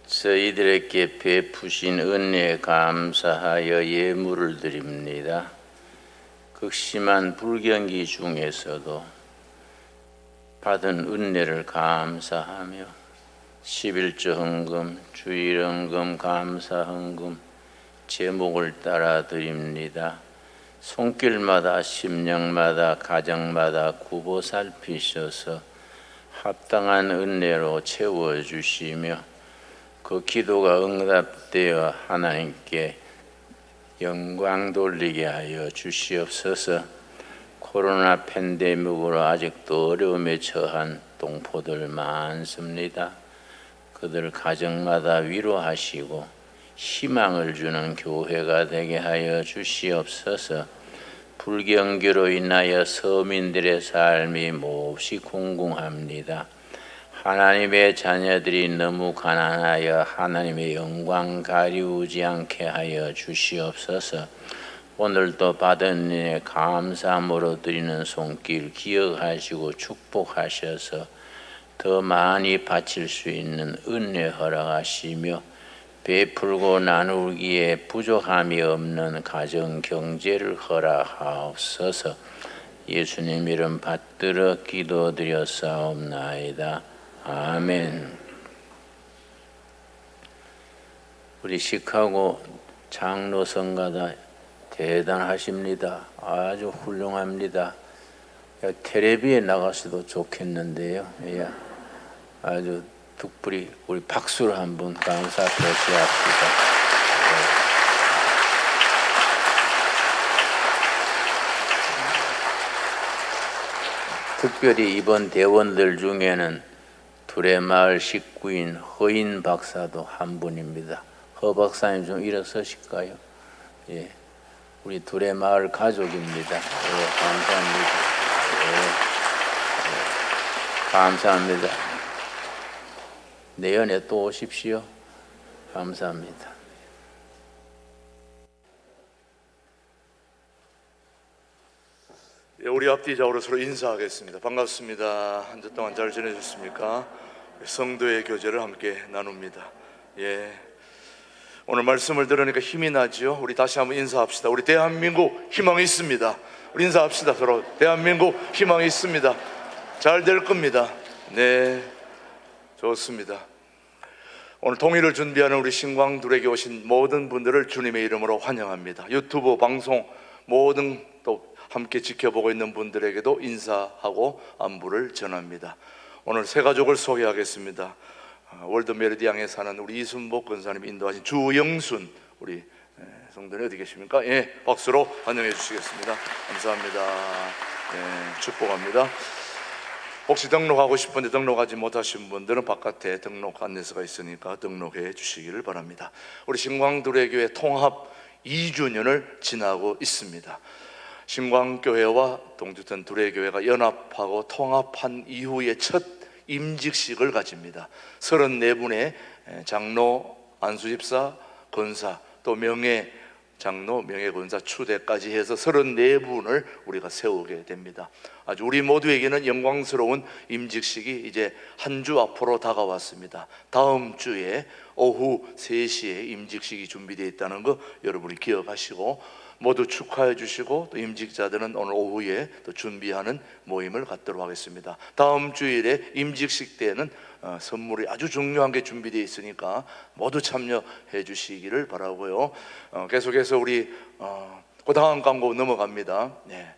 저희들에게 베푸신 은혜에 감사하여 예물을 드립니다. 극심한 불경기 중에서도 받은 은혜를 감사하며 11조 헌금, 주일 헌금, 감사 헌금 제목을 따라 드립니다. 손길마다 심령마다 가정마다 굽어 살피셔서 합당한 은혜로 채워주시며 그 기도가 응답되어 하나님께 영광 돌리게 하여 주시옵소서. 코로나 팬데믹으로 아직도 어려움에 처한 동포들 많습니다. 그들 가정마다 위로하시고 희망을 주는 교회가 되게 하여 주시옵소서. 불경기로 인하여 서민들의 삶이 몹시 공공합니다. 하나님의 자녀들이 너무 가난하여 하나님의 영광 가리우지 않게 하여 주시옵소서. 오늘도 받은 은혜 감사함으로 드리는 손길 기억하시고 축복하셔서 더 많이 바칠 수 있는 은혜 허락하시며 베풀고 나누기에 부족함이 없는 가정 경제를 허락하옵소서. 예수님 이름 받들어 기도드렸사옵나이다. 아멘. 우리 시카고 장로 성가다 대단하십니다. 아주 훌륭합니다. 텔레비에 나가서도 좋겠는데요. 예. 아주 특별히 우리 박수를 한번 감사 표시합시다. 특별히 이번 대원들 중에는 두레마을 식구인 허인 박사도 한 분입니다. 허 박사님 좀 일어서실까요? 예, 우리 두레마을 가족입니다. 예, 감사합니다. 예, 감사합니다. 내년에 또 오십시오. 감사합니다. 예, 우리 앞뒤좌우로 서로 인사하겠습니다. 반갑습니다. 한 주 동안 잘 지내셨습니까? 성도의 교제를 함께 나눕니다. 예, 오늘 말씀을 들으니까 힘이 나지요. 우리 다시 한번 인사합시다. 우리 대한민국 희망이 있습니다. 우리 인사합시다. 서로 대한민국 희망이 있습니다. 잘 될 겁니다. 네, 좋습니다. 오늘 통일을 준비하는 우리 신광둘에게 오신 모든 분들을 주님의 이름으로 환영합니다. 유튜브 방송 모든 또 함께 지켜보고 있는 분들에게도 인사하고 안부를 전합니다. 오늘 세 가족을 소개하겠습니다. 월드 메리디앙에 사는 우리 이순복 권사님 인도하신 주영순 우리 성도님 어디 계십니까? 예, 박수로 환영해 주시겠습니다. 감사합니다. 예, 축복합니다. 혹시 등록하고 싶은데 등록하지 못하신 분들은 바깥에 등록 안내서가 있으니까 등록해 주시기를 바랍니다. 우리 신광두레교회 통합 2주년을 지나고 있습니다. 신광교회와 동주천 두레교회가 연합하고 통합한 이후에 첫 임직식을 가집니다. 34분의 장로, 안수집사, 권사, 또 명예 장로, 명예 권사 추대까지 해서 34분을 우리가 세우게 됩니다. 아주 우리 모두에게는 영광스러운 임직식이 이제 한 주 앞으로 다가왔습니다. 다음 주에 오후 3시에 임직식이 준비되어 있다는 거 여러분이 기억하시고 모두 축하해 주시고 또 임직자들은 오늘 오후에 또 준비하는 모임을 갖도록 하겠습니다. 다음 주일에 임직식 때는 선물이 아주 중요한 게 준비되어 있으니까 모두 참여해 주시기를 바라고요. 계속해서 우리 그 다음 광고 넘어갑니다. 네.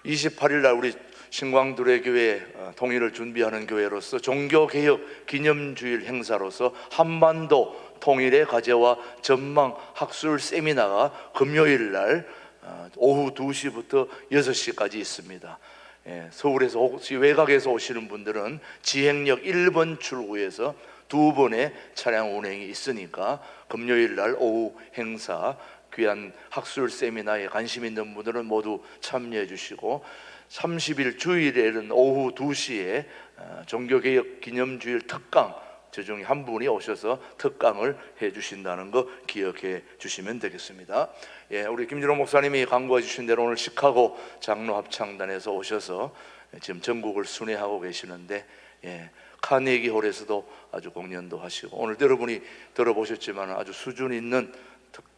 28일 날 우리 신광두레교회 통일을 준비하는 교회로서 종교개혁 기념주일 행사로서 한반도 통일의 과제와 전망 학술 세미나가 금요일 날 오후 2시부터 6시까지 있습니다. 예, 서울에서 혹시 외곽에서 오시는 분들은 지행역 1번 출구에서 2번의 차량 운행이 있으니까 금요일 날 오후 행사 귀한 학술 세미나에 관심 있는 분들은 모두 참여해 주시고 30일 주일에는 오후 2시에 종교개혁 기념주일 특강 저 중에 한 분이 오셔서 특강을 해주신다는 거 기억해 주시면 되겠습니다. 예, 우리 김준호 목사님이 광고해 주신 대로 오늘 시카고 장로 합창단에서 오셔서 지금 전국을 순회하고 계시는데 카네기 홀에서도 아주 공연도 하시고, 오늘 여러분이 들어보셨지만 아주 수준 있는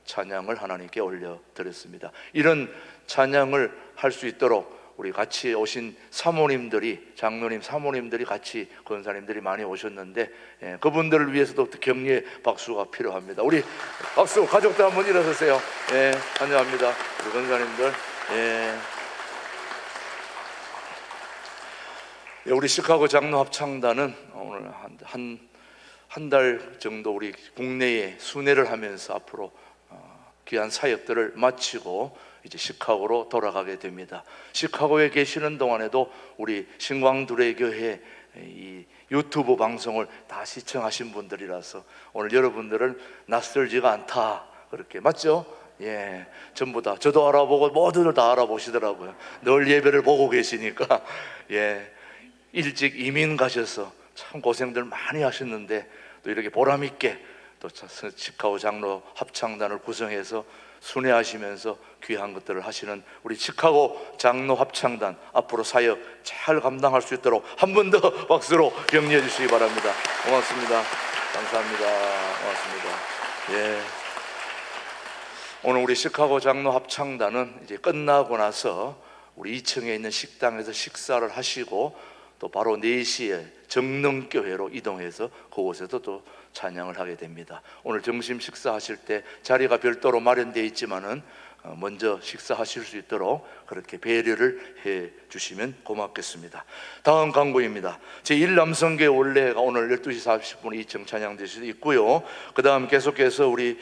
찬양을 하나님께 올려드렸습니다. 이런 찬양을 할 수 있도록 우리 같이 오신 사모님들이, 장로님, 사모님들이, 같이 권사님들이 많이 오셨는데, 그분들을 위해서도 격려의 박수가 필요합니다. 우리 박수, 가족들 한번 일어서세요. 환영합니다. 우리 권사님들. 우리 시카고 장로 합창단은 오늘 한 달 정도 우리 국내에 순회를 하면서 앞으로 귀한 사역들을 마치고 이제 시카고로 돌아가게 됩니다. 시카고에 계시는 동안에도 우리 신광두레교회 이 유튜브 방송을 다 시청하신 분들이라서 오늘 여러분들은 낯설지가 않다, 그렇게, 맞죠? 전부 다 저도 알아보고 모두들 다 알아보시더라고요. 늘 예배를 보고 계시니까. 일찍 이민 가셔서 참 고생들 많이 하셨는데 또 이렇게 보람 있게 또 시카고 장로 합창단을 구성해서 순회하시면서 귀한 것들을 하시는 우리 시카고 장로 합창단, 앞으로 사역 잘 감당할 수 있도록 한 번 더 박수로 격려해 주시기 바랍니다. 고맙습니다. 감사합니다. 고맙습니다. 오늘 우리 시카고 장로 합창단은 이제 끝나고 나서 우리 2층에 있는 식당에서 식사를 하시고 또 바로 4시에 정릉교회로 이동해서 그곳에서 또 찬양을 하게 됩니다. 오늘 점심 식사하실 때 자리가 별도로 마련되어 있지만은 먼저 식사하실 수 있도록 그렇게 배려를 해 주시면 고맙겠습니다. 다음 광고입니다. 제1남성교회 올레가 오늘 12시 40분에 2층 찬양될 수 있고요. 그 다음 계속해서 우리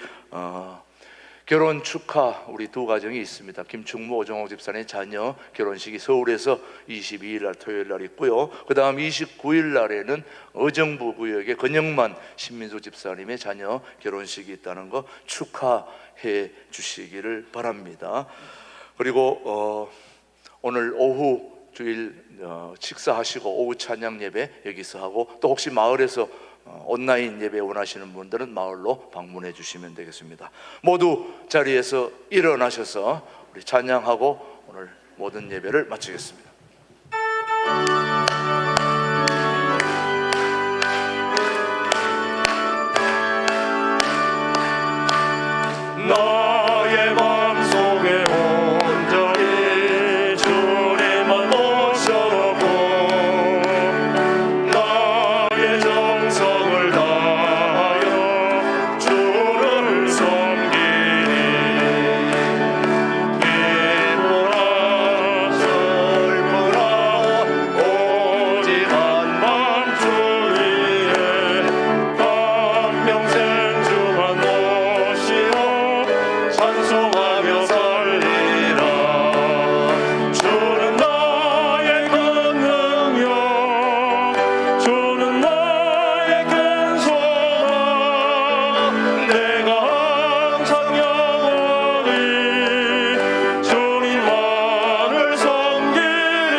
결혼 축하 우리 두 가정이 있습니다. 김충무 오정옥 집사님의 자녀 결혼식이 서울에서 22일 날 토요일 날 있고요. 그 다음 29일 날에는 의정부 구역의 권영만 신민수 집사님의 자녀 결혼식이 있다는 거 축하해 주시기를 바랍니다. 그리고 오늘 오후 주일 식사하시고 오후 찬양 예배 여기서 하고, 또 혹시 마을에서 온라인 예배 원하시는 분들은 마을로 방문해 주시면 되겠습니다. 모두 자리에서 일어나셔서 우리 찬양하고 오늘 모든 예배를 마치겠습니다. 나의 마음속에 온전히 주님만 모셔놓고 나의 정성을 다하여 주를 섬기니 기쁘라 슬프라 오직 한밤 주 위에 한평생 주만 모시고 찬송하며 살리라. 주는 나의 큰 능력, 주는 나의 큰 소망, 내가 항상 영원히 주님만을 섬기리.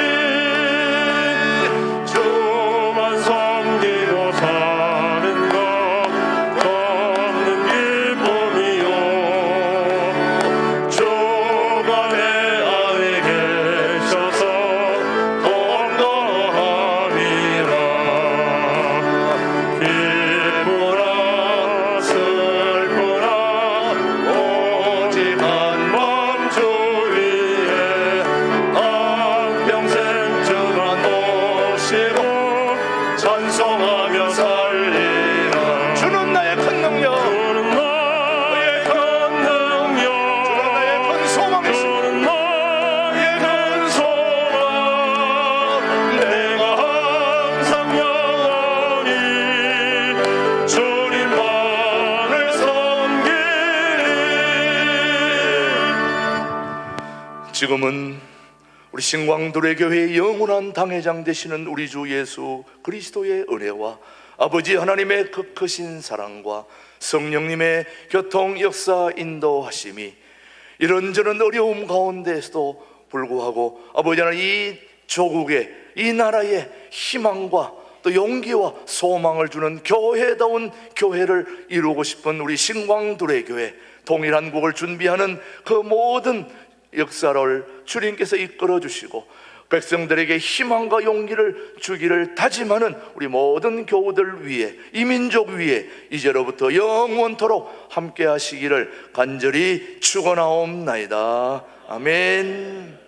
주만 섬기고 사는 것 없는 기쁨이요, 주가 내 안에 계셔서 더함이라. 기쁘라 슬프라 오직 한밤 주 위에 한평생 주만 모시고 찬송하며 살리라. 주는 나의 큰 능력, 주는 나의 큰 능력, 주는 나의 큰 소망이십니다. 주는 나의 큰 소망, 내가 항상 영원히 주님만을 섬기리. 지금은 우리 신광두레교회의 영원한 당회장 되시는 우리 주 예수 그리스도의 은혜와 아버지 하나님의 그 크신 사랑과 성령님의 교통 역사 인도하심이 이런저런 어려움 가운데서도 불구하고 아버지 하나님 이 조국의, 이 나라의 희망과 또 용기와 소망을 주는 교회다운 교회를 이루고 싶은 우리 신광두레교회, 통일한국을 준비하는 그 모든 역사를 주님께서 이끌어 주시고 백성들에게 희망과 용기를 주기를 다짐하는 우리 모든 교우들 위해, 이 민족 위해 이제로부터 영원토록 함께 하시기를 간절히 축원하옵나이다. 아멘.